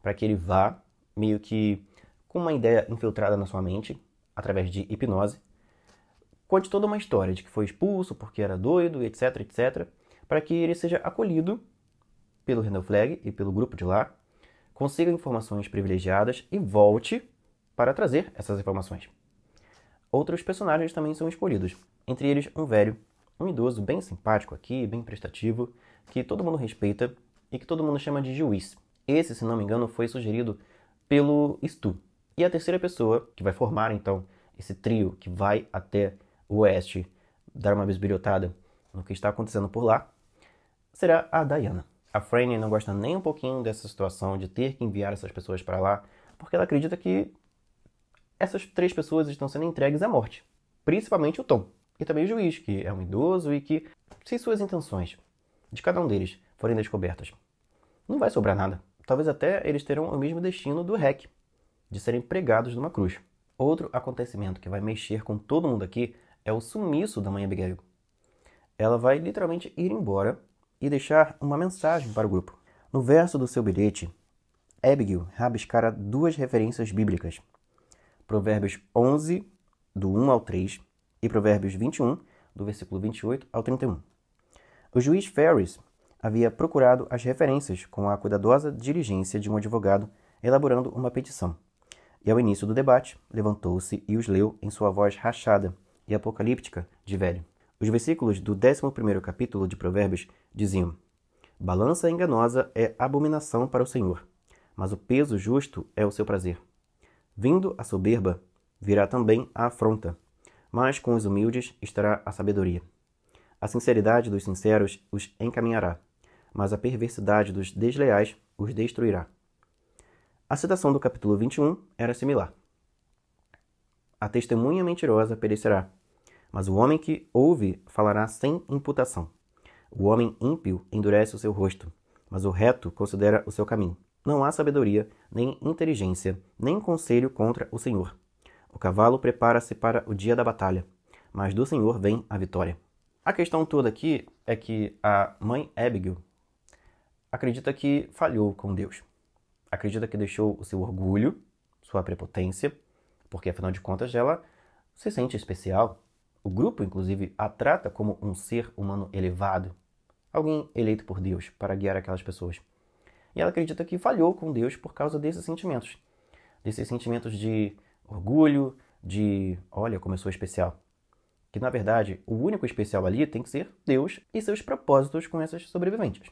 para que ele vá meio que com uma ideia infiltrada na sua mente, através de hipnose, conte toda uma história de que foi expulso porque era doido, etc, etc, para que ele seja acolhido pelo Randall Flagg e pelo grupo de lá, consiga informações privilegiadas e volte para trazer essas informações. Outros personagens também são escolhidos, entre eles um velho, um idoso bem simpático aqui, bem prestativo, que todo mundo respeita e que todo mundo chama de juiz. Esse, se não me engano, foi sugerido pelo Stu. E a terceira pessoa, que vai formar então esse trio que vai até o oeste dar uma bisbilhotada no que está acontecendo por lá, será a Diana. A Franny não gosta nem um pouquinho dessa situação de ter que enviar essas pessoas para lá, porque ela acredita que essas três pessoas estão sendo entregues à morte. Principalmente o Tom. E também o juiz, que é um idoso e que, se suas intenções de cada um deles forem descobertas, não vai sobrar nada. Talvez até eles terão o mesmo destino do Rec, de serem pregados numa cruz. Outro acontecimento que vai mexer com todo mundo aqui é o sumiço da mãe Abigail. Ela vai literalmente ir embora e deixar uma mensagem para o grupo. No verso do seu bilhete, Abigail rabiscara 2 referências bíblicas. Provérbios 11, do 1 ao 3, e Provérbios 21, do versículo 28 ao 31. O juiz Ferris havia procurado as referências com a cuidadosa diligência de um advogado elaborando uma petição. E ao início do debate, levantou-se e os leu em sua voz rachada e apocalíptica de velho. Os versículos do 11º capítulo de Provérbios diziam: Balança enganosa é abominação para o Senhor, mas o peso justo é o seu prazer. Vindo a soberba, virá também a afronta, mas com os humildes estará a sabedoria. A sinceridade dos sinceros os encaminhará, mas a perversidade dos desleais os destruirá. A citação do capítulo 21 era similar. A testemunha mentirosa perecerá, mas o homem que ouve falará sem imputação. O homem ímpio endurece o seu rosto, mas o reto considera o seu caminho. Não há sabedoria, nem inteligência, nem conselho contra o Senhor. O cavalo prepara-se para o dia da batalha, mas do Senhor vem a vitória. A questão toda aqui é que a mãe Abigail acredita que falhou com Deus. Acredita que deixou o seu orgulho, sua prepotência, porque afinal de contas ela se sente especial. O grupo, inclusive, a trata como um ser humano elevado, alguém eleito por Deus para guiar aquelas pessoas. E ela acredita que falhou com Deus por causa desses sentimentos de orgulho, de olha como eu sou especial. Que na verdade o único especial ali tem que ser Deus e seus propósitos com essas sobreviventes.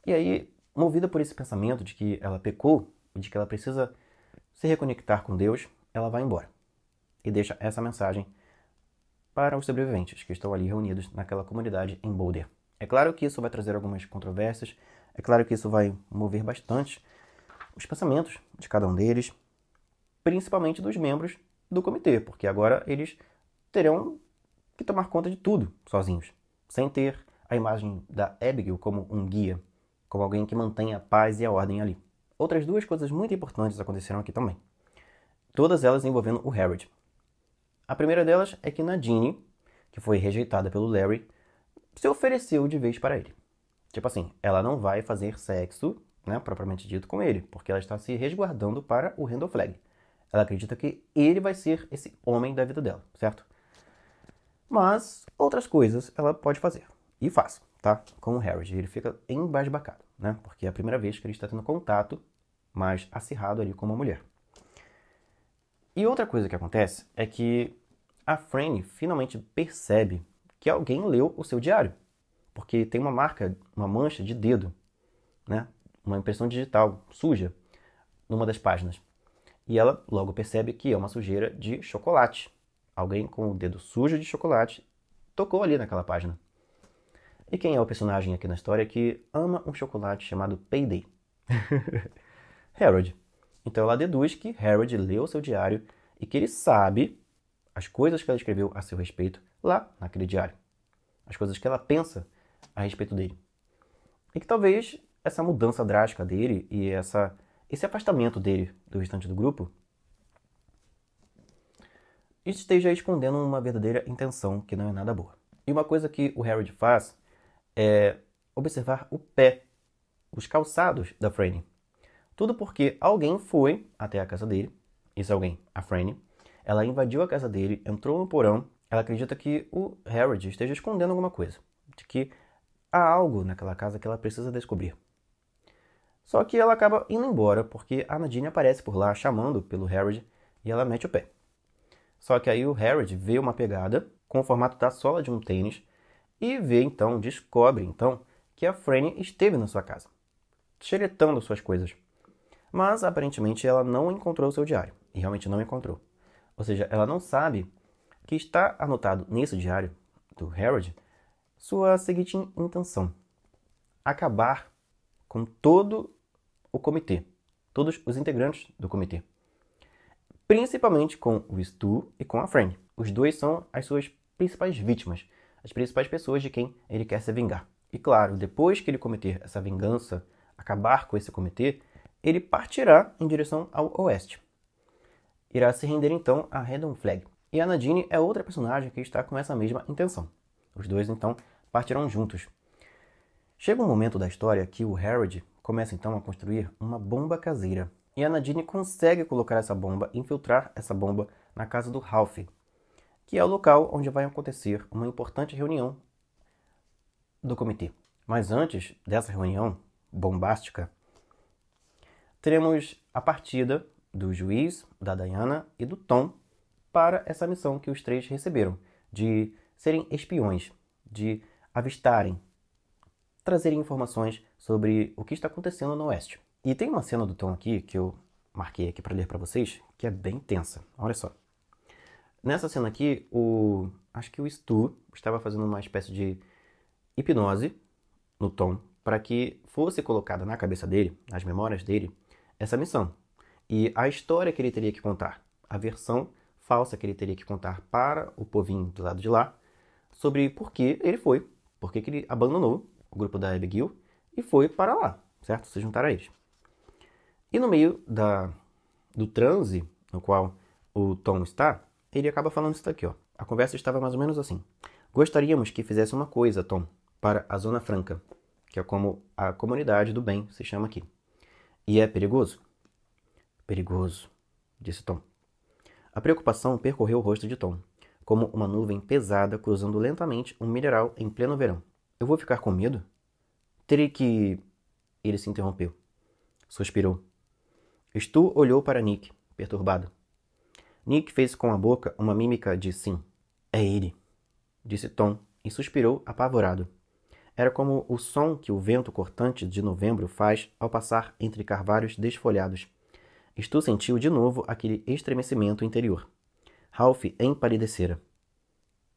E aí, movida por esse pensamento de que ela pecou e de que ela precisa se reconectar com Deus, ela vai embora e deixa essa mensagem para os sobreviventes que estão ali reunidos naquela comunidade em Boulder. É claro que isso vai trazer algumas controvérsias, é claro que isso vai mover bastante os pensamentos de cada um deles, principalmente dos membros do comitê, porque agora eles terão que tomar conta de tudo sozinhos, sem ter a imagem da Abigail como um guia, como alguém que mantém a paz e a ordem ali. Outras 2 coisas muito importantes aconteceram aqui também, todas elas envolvendo o Harold. A primeira delas é que Nadine, que foi rejeitada pelo Larry, se ofereceu de vez para ele. Tipo assim, ela não vai fazer sexo, né, propriamente dito, com ele, porque ela está se resguardando para o Randall Flagg. Ela acredita que ele vai ser esse homem da vida dela, certo? Mas outras coisas ela pode fazer. E faz, tá? Com o Harold. Ele fica embasbacado, né? Porque é a primeira vez que ele está tendo contato mais acirrado ali com uma mulher. E outra coisa que acontece é que a Franny finalmente percebe que alguém leu o seu diário. Porque tem uma marca, uma mancha de dedo, né? Uma impressão digital suja numa das páginas. E ela logo percebe que é uma sujeira de chocolate. Alguém com o dedo sujo de chocolate tocou ali naquela página. E quem é o personagem aqui na história que ama um chocolate chamado Payday? Harold. Então ela deduz que Harold leu seu diário e que ele sabe as coisas que ela escreveu a seu respeito lá naquele diário. As coisas que ela pensa a respeito dele. E que talvez essa mudança drástica dele e esse afastamento dele do restante do grupo esteja escondendo uma verdadeira intenção que não é nada boa. E uma coisa que o Harold faz é observar o pé, os calçados da Franny. Tudo porque alguém foi até a casa dele, esse alguém, a Franny, ela invadiu a casa dele, entrou no porão, ela acredita que o Harold esteja escondendo alguma coisa, de que há algo naquela casa que ela precisa descobrir. Só que ela acaba indo embora porque a Nadine aparece por lá chamando pelo Harold e ela mete o pé. Só que aí o Harold vê uma pegada com o formato da sola de um tênis e descobre então que a Franny esteve na sua casa, xeretando suas coisas. Mas aparentemente ela não encontrou o seu diário, e realmente não encontrou. Ou seja, ela não sabe que está anotado nesse diário do Harold sua seguinte intenção: acabar com todo o comitê, todos os integrantes do comitê. Principalmente com o Stu e com a Franny. Os dois são as suas principais vítimas, as principais pessoas de quem ele quer se vingar. E claro, depois que ele cometer essa vingança, acabar com esse comitê, ele partirá em direção ao oeste. Irá se render então a Redon Flag. E a Nadine é outra personagem que está com essa mesma intenção. Os dois então partirão juntos. Chega um momento da história que o Harold começa então a construir uma bomba caseira. E a Nadine consegue colocar essa bomba, infiltrar essa bomba na casa do Ralph, que é o local onde vai acontecer uma importante reunião do comitê. Mas antes dessa reunião bombástica, teremos a partida do juiz, da Diana e do Tom para essa missão que os três receberam, de serem espiões, de avistarem, trazerem informações sobre o que está acontecendo no Oeste. E tem uma cena do Tom aqui, que eu marquei aqui para ler para vocês, que é bem tensa. Olha só. Nessa cena aqui, acho que o Stu estava fazendo uma espécie de hipnose no Tom para que fosse colocada na cabeça dele, nas memórias dele, essa missão. E a história que ele teria que contar, a versão falsa que ele teria que contar para o povinho do lado de lá, sobre por que ele foi, por que ele abandonou o grupo da Abigail e foi para lá, certo? Se juntar a eles. E no meio do transe no qual o Tom está, ele acaba falando isso daqui, ó. A conversa estava mais ou menos assim. Gostaríamos que fizesse uma coisa, Tom, para a Zona Franca, que é como a comunidade do bem se chama aqui. E é perigoso? Perigoso, disse Tom. A preocupação percorreu o rosto de Tom, como uma nuvem pesada cruzando lentamente um mineral em pleno verão. Eu vou ficar com medo? Terei que... Ele se interrompeu. Suspirou. Stu olhou para Nick, perturbado. Nick fez com a boca uma mímica de sim. É ele, disse Tom, e suspirou apavorado. Era como o som que o vento cortante de novembro faz ao passar entre carvalhos desfolhados. Stu sentiu de novo aquele estremecimento interior. Ralph empalidecera.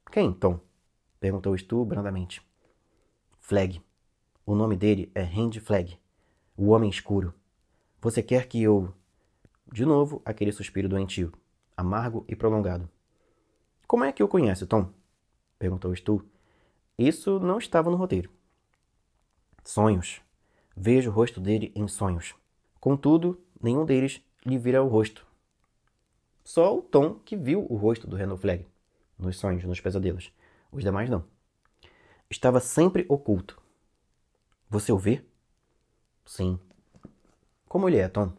Quem, Tom? Perguntou Stu brandamente. Flag. O nome dele é Randy Flag, o Homem Escuro. Você quer que eu... De novo, aquele suspiro doentio, amargo e prolongado. Como é que o conhece, Tom? Perguntou Stu. Isso não estava no roteiro. Sonhos. Vejo o rosto dele em sonhos. Contudo, nenhum deles lhe vira o rosto. Só o Tom que viu o rosto do Randall Flag, nos sonhos, nos pesadelos. Os demais não. Estava sempre oculto. Você o vê? Sim. Como ele é, Tom?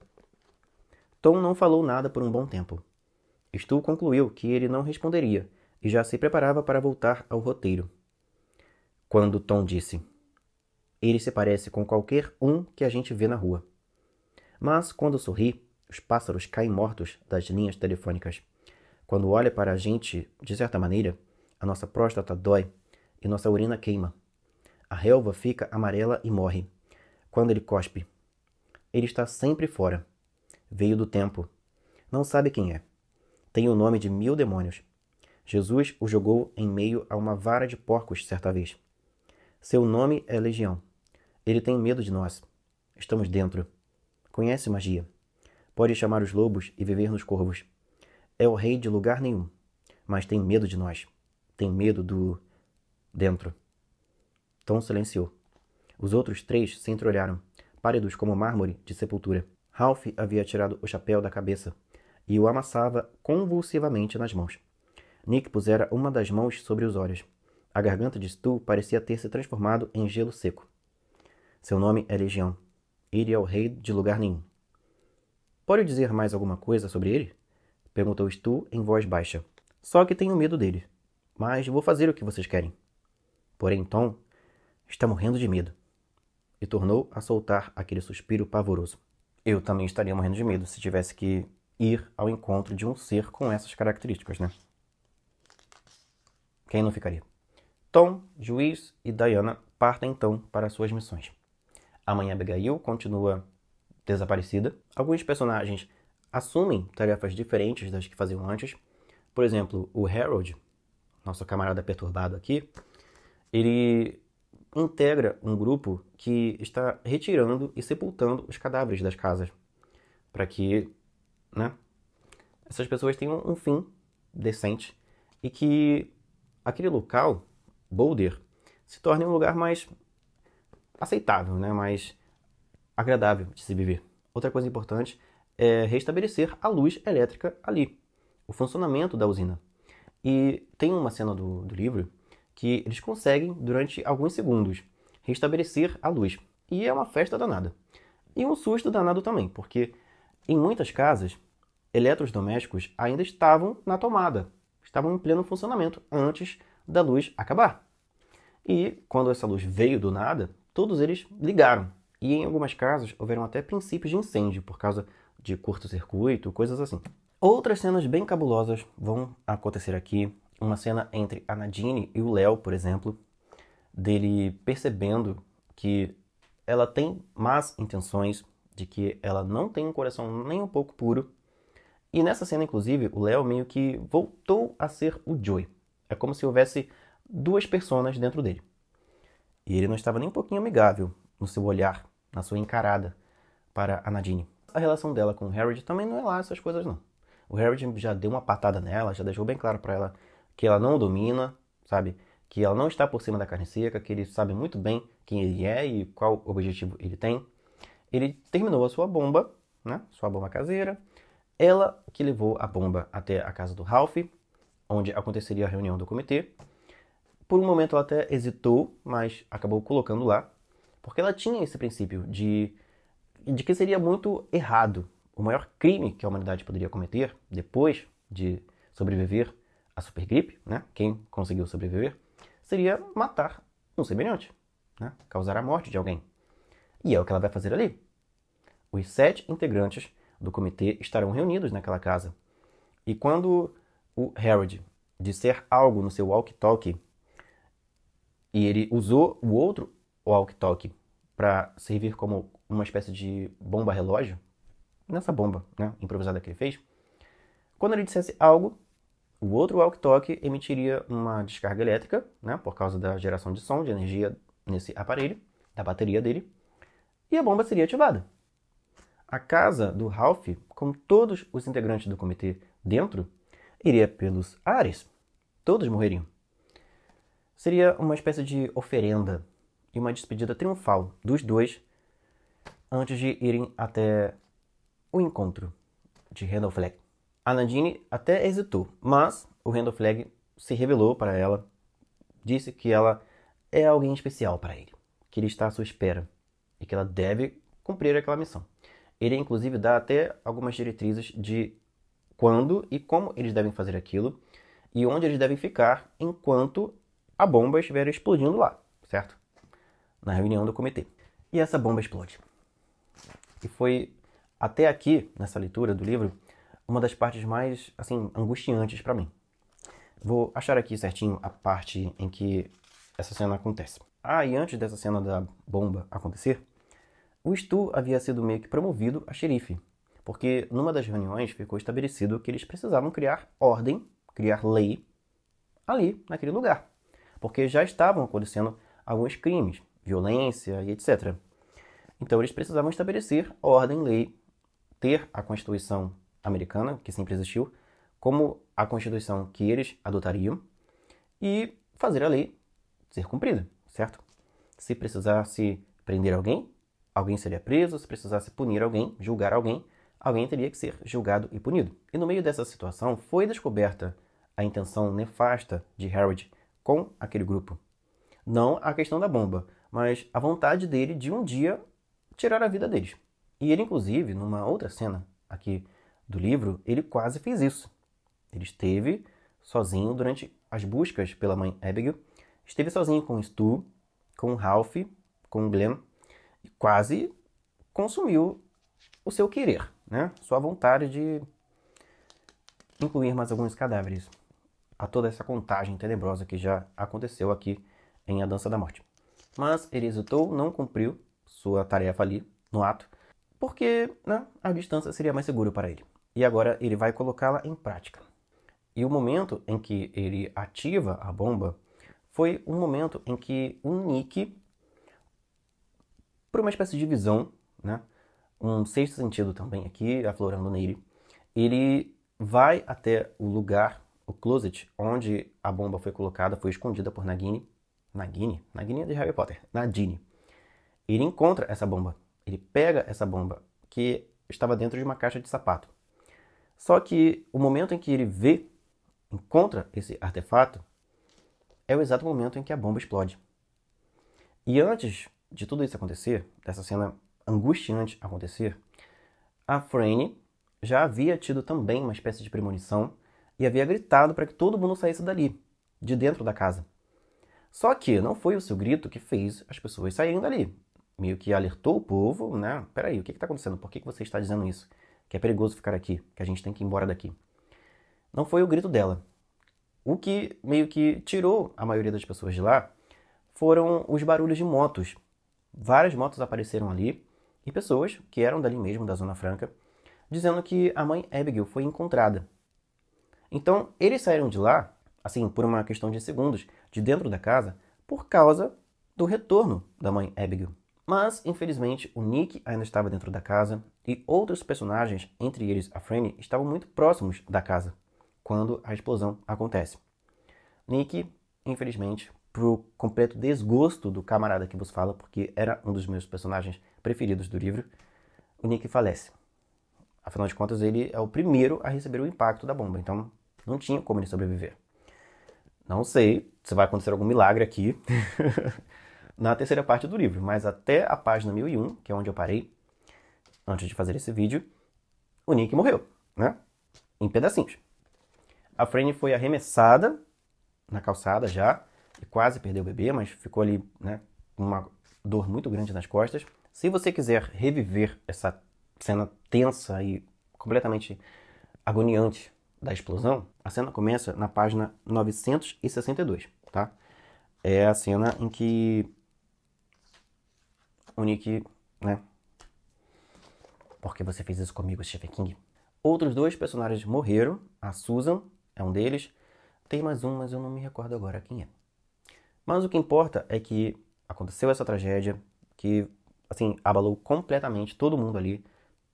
Tom não falou nada por um bom tempo. Stu concluiu que ele não responderia e já se preparava para voltar ao roteiro. Quando Tom disse: ele se parece com qualquer um que a gente vê na rua. Mas, quando sorri, os pássaros caem mortos das linhas telefônicas. Quando olha para a gente, de certa maneira, a nossa próstata dói e nossa urina queima. A relva fica amarela e morre. Quando ele cospe. Ele está sempre fora. Veio do tempo. Não sabe quem é. Tem o nome de 1000 demônios. Jesus o jogou em meio a uma vara de porcos certa vez. Seu nome é Legião. Ele tem medo de nós. Estamos dentro. Conhece magia. Pode chamar os lobos e viver nos corvos. É o rei de lugar nenhum, mas tem medo de nós. Tem medo do... dentro. Tom silenciou. Os outros 3 se entreolharam, pálidos como mármore de sepultura. Ralph havia tirado o chapéu da cabeça e o amassava convulsivamente nas mãos. Nick pusera uma das mãos sobre os olhos. A garganta de Stu parecia ter se transformado em gelo seco. Seu nome é Legião. Ele é o rei de lugar nenhum. Pode dizer mais alguma coisa sobre ele? Perguntou Stu em voz baixa. Só que tenho medo dele. Mas vou fazer o que vocês querem. Porém, Tom está morrendo de medo. E tornou a soltar aquele suspiro pavoroso. Eu também estaria morrendo de medo se tivesse que ir ao encontro de um ser com essas características, né? Quem não ficaria? Tom, Juiz e Diana partem então para suas missões. A mãe Abigail continua desaparecida. Alguns personagens assumem tarefas diferentes das que faziam antes. Por exemplo, o Harold, nosso camarada perturbado aqui, ele integra um grupo que está retirando e sepultando os cadáveres das casas, para que, né, essas pessoas tenham um fim decente e que aquele local, Boulder, se torne um lugar mais aceitável, né? Mais agradável de se viver. Outra coisa importante é restabelecer a luz elétrica ali, o funcionamento da usina. E tem uma cena do livro que eles conseguem, durante alguns segundos, restabelecer a luz. E é uma festa danada. E um susto danado também, porque em muitas casas, eletrodomésticos ainda estavam na tomada, estavam em pleno funcionamento antes da luz acabar. E quando essa luz veio do nada, todos eles ligaram. E em algumas casas houveram até princípios de incêndio por causa de curto-circuito, coisas assim. Outras cenas bem cabulosas vão acontecer aqui. Uma cena entre a Nadine e o Léo, por exemplo, dele percebendo que ela tem más intenções, de que ela não tem um coração nem um pouco puro. E nessa cena, inclusive, o Léo meio que voltou a ser o Joey. É como se houvesse duas personas dentro dele. E ele não estava nem um pouquinho amigável no seu olhar, na sua encarada para a Nadine. A relação dela com o Harold também não é lá essas coisas, não. O Harold já deu uma patada nela, já deixou bem claro para ela que ela não o domina, sabe? Que ela não está por cima da carne seca, que ele sabe muito bem quem ele é e qual objetivo ele tem. Ele terminou a sua bomba, né? Sua bomba caseira. Ela que levou a bomba até a casa do Ralph, onde aconteceria a reunião do comitê. Por um momento ela até hesitou, mas acabou colocando lá, porque ela tinha esse princípio de que seria muito errado. O maior crime que a humanidade poderia cometer, depois de sobreviver à supergripe, né? Quem conseguiu sobreviver, seria matar um semelhante, né? Causar a morte de alguém. E é o que ela vai fazer ali. Os 7 integrantes do comitê estarão reunidos naquela casa. E quando o Harold disser algo no seu walkie-talkie, e ele usou o outro walkie-talkie para servir como uma espécie de bomba-relógio, nessa bomba, né, improvisada que ele fez, quando ele dissesse algo, o outro walkie-talkie emitiria uma descarga elétrica, né, por causa da geração de som, de energia nesse aparelho, da bateria dele, e a bomba seria ativada. A casa do Ralph, com todos os integrantes do comitê dentro, iria pelos ares. Todos morreriam. Seria uma espécie de oferenda e uma despedida triunfal dos dois antes de irem até o encontro de Randall Flagg. A Nadine até hesitou, mas o Randall Flagg se revelou para ela, disse que ela é alguém especial para ele, que ele está à sua espera e que ela deve cumprir aquela missão. Ele, inclusive, dá até algumas diretrizes de quando e como eles devem fazer aquilo e onde eles devem ficar enquanto a bomba estiver explodindo lá, certo? Na reunião do comitê. E essa bomba explode. E foi, até aqui, nessa leitura do livro, uma das partes mais, assim, angustiantes para mim. Vou achar aqui certinho a parte em que essa cena acontece. E antes dessa cena da bomba acontecer, o Stu havia sido meio que promovido a xerife, porque numa das reuniões ficou estabelecido que eles precisavam criar ordem, criar lei ali, naquele lugar, porque já estavam acontecendo alguns crimes, violência e etc. Então eles precisavam estabelecer ordem, lei, ter a Constituição americana, que sempre existiu, como a Constituição que eles adotariam e fazer a lei ser cumprida, certo? Se precisasse prender alguém, alguém seria preso. Se precisasse punir alguém, julgar alguém, alguém teria que ser julgado e punido. E no meio dessa situação foi descoberta a intenção nefasta de Harold com aquele grupo. Não a questão da bomba, mas a vontade dele de um dia tirar a vida deles. E ele, inclusive, numa outra cena aqui do livro, ele quase fez isso. Ele esteve sozinho durante as buscas pela mãe Abigail, esteve sozinho com o Stu, com o Ralph, com o Glenn, e quase consumiu o seu querer, né? Sua vontade de incluir mais alguns cadáveres a toda essa contagem tenebrosa que já aconteceu aqui em A Dança da Morte. Mas ele hesitou, não cumpriu sua tarefa ali no ato, porque, né, a distância seria mais seguro para ele. E agora ele vai colocá-la em prática. E o momento em que ele ativa a bomba foi um momento em que o Nick, por uma espécie de visão, né, um sexto sentido também aqui, aflorando nele, ele vai até o lugar, o closet, onde a bomba foi colocada, foi escondida por Nagini. Nagini é de Harry Potter. Nadine. Ele encontra essa bomba. Ele pega essa bomba que estava dentro de uma caixa de sapato. Só que o momento em que ele encontra esse artefato, é o exato momento em que a bomba explode. E antes de tudo isso acontecer, dessa cena angustiante acontecer, a Franny já havia tido também uma espécie de premonição e havia gritado para que todo mundo saísse dali, de dentro da casa. Só que não foi o seu grito que fez as pessoas saírem dali. Meio que alertou o povo, né? Peraí, o que está acontecendo? Por que você está dizendo isso? Que é perigoso ficar aqui, que a gente tem que ir embora daqui. Não foi o grito dela. O que meio que tirou a maioria das pessoas de lá foram os barulhos de motos. Várias motos apareceram ali e pessoas que eram dali mesmo, da Zona Franca, dizendo que a mãe Abigail foi encontrada. Então, eles saíram de lá, assim, por uma questão de segundos, de dentro da casa, por causa do retorno da mãe Abigail. Mas, infelizmente, o Nick ainda estava dentro da casa e outros personagens, entre eles a Franny, estavam muito próximos da casa quando a explosão acontece. Nick, infelizmente, pro completo desgosto do camarada que vos fala, porque era um dos meus personagens preferidos do livro, o Nick falece. Afinal de contas, ele é o primeiro a receber o impacto da bomba, então não tinha como ele sobreviver. Não sei se vai acontecer algum milagre aqui na terceira parte do livro, mas até a página 1001, que é onde eu parei, antes de fazer esse vídeo, o Nick morreu, né? Em pedacinhos. A Franny foi arremessada na calçada já, e quase perdeu o bebê, mas ficou ali, né, com uma dor muito grande nas costas. Se você quiser reviver essa cena tensa e completamente agoniante da explosão, a cena começa na página 962, tá? É a cena em que o Nick, né? Por que você fez isso comigo, Stephen King? Outros dois personagens morreram. A Susan é um deles. Tem mais um, mas eu não me recordo agora quem é. Mas o que importa é que aconteceu essa tragédia que, assim, abalou completamente todo mundo ali,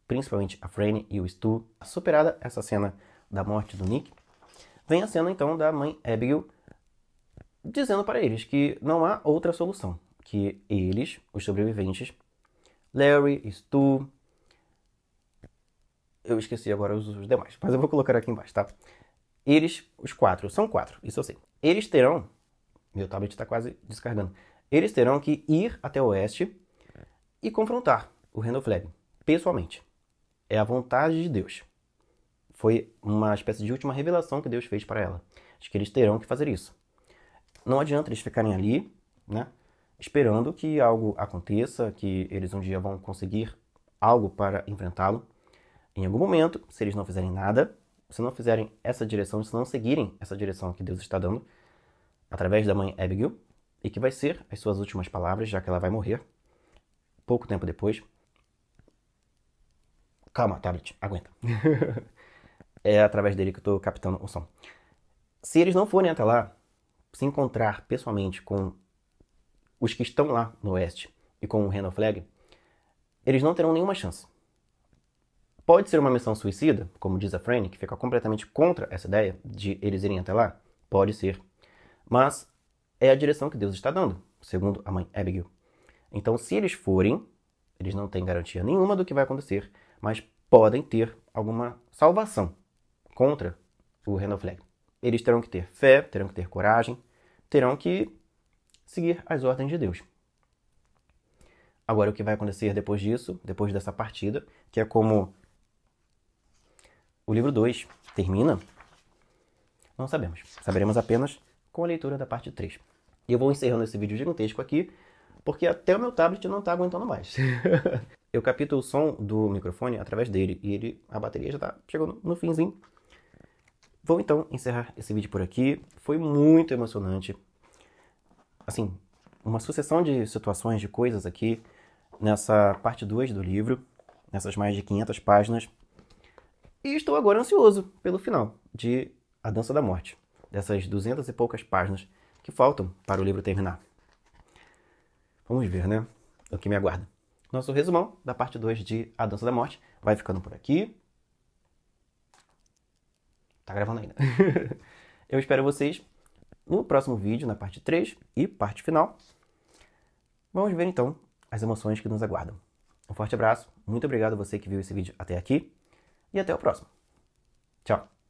principalmente a Franny e o Stu. Superada essa cena da morte do Nick, vem a cena então da mãe Abigail dizendo para eles que não há outra solução, que eles, os sobreviventes, Larry, Stu, eu esqueci agora os demais, mas eu vou colocar aqui embaixo, tá? Eles, os quatro, são quatro, isso eu sei. Eles terão, meu tablet está quase descarregando, eles terão que ir até o oeste e confrontar o Randall Flagg, pessoalmente. É a vontade de Deus. Foi uma espécie de última revelação que Deus fez para ela, de que eles terão que fazer isso. Não adianta eles ficarem ali, né, esperando que algo aconteça, que eles um dia vão conseguir algo para enfrentá-lo. Em algum momento, se eles não fizerem nada, se não fizerem essa direção, se não seguirem essa direção que Deus está dando, através da mãe Abigail, e que vai ser as suas últimas palavras, já que ela vai morrer pouco tempo depois. Calma, tablet, aguenta. É através dele que eu estou captando o som. Se eles não forem até lá, se encontrar pessoalmente com os que estão lá no oeste e com o Randall Flagg, eles não terão nenhuma chance. Pode ser uma missão suicida, como diz a Franny, que fica completamente contra essa ideia de eles irem até lá. Pode ser. Mas é a direção que Deus está dando, segundo a mãe Abigail. Então, se eles forem, eles não têm garantia nenhuma do que vai acontecer, mas podem ter alguma salvação contra o Randall Flagg. Eles terão que ter fé, terão que ter coragem, terão que seguir as ordens de Deus. Agora, o que vai acontecer depois disso, depois dessa partida, que é como o livro 2 termina, não sabemos. Saberemos apenas com a leitura da parte 3. E eu vou encerrando esse vídeo gigantesco aqui, porque até o meu tablet não está aguentando mais. Eu capto o som do microfone através dele e a bateria já está chegando no finzinho. Vou então encerrar esse vídeo por aqui. Foi muito emocionante. Assim, uma sucessão de situações, de coisas aqui nessa parte 2 do livro, nessas mais de 500 páginas. E estou agora ansioso pelo final de A Dança da Morte, dessas 200 e poucas páginas que faltam para o livro terminar. Vamos ver, né? O que me aguarda. Nosso resumão da parte 2 de A Dança da Morte vai ficando por aqui. Tá gravando ainda. Eu espero vocês no próximo vídeo, na parte 3 e parte final. Vamos ver então as emoções que nos aguardam. Um forte abraço, muito obrigado a você que viu esse vídeo até aqui e até o próximo. Tchau!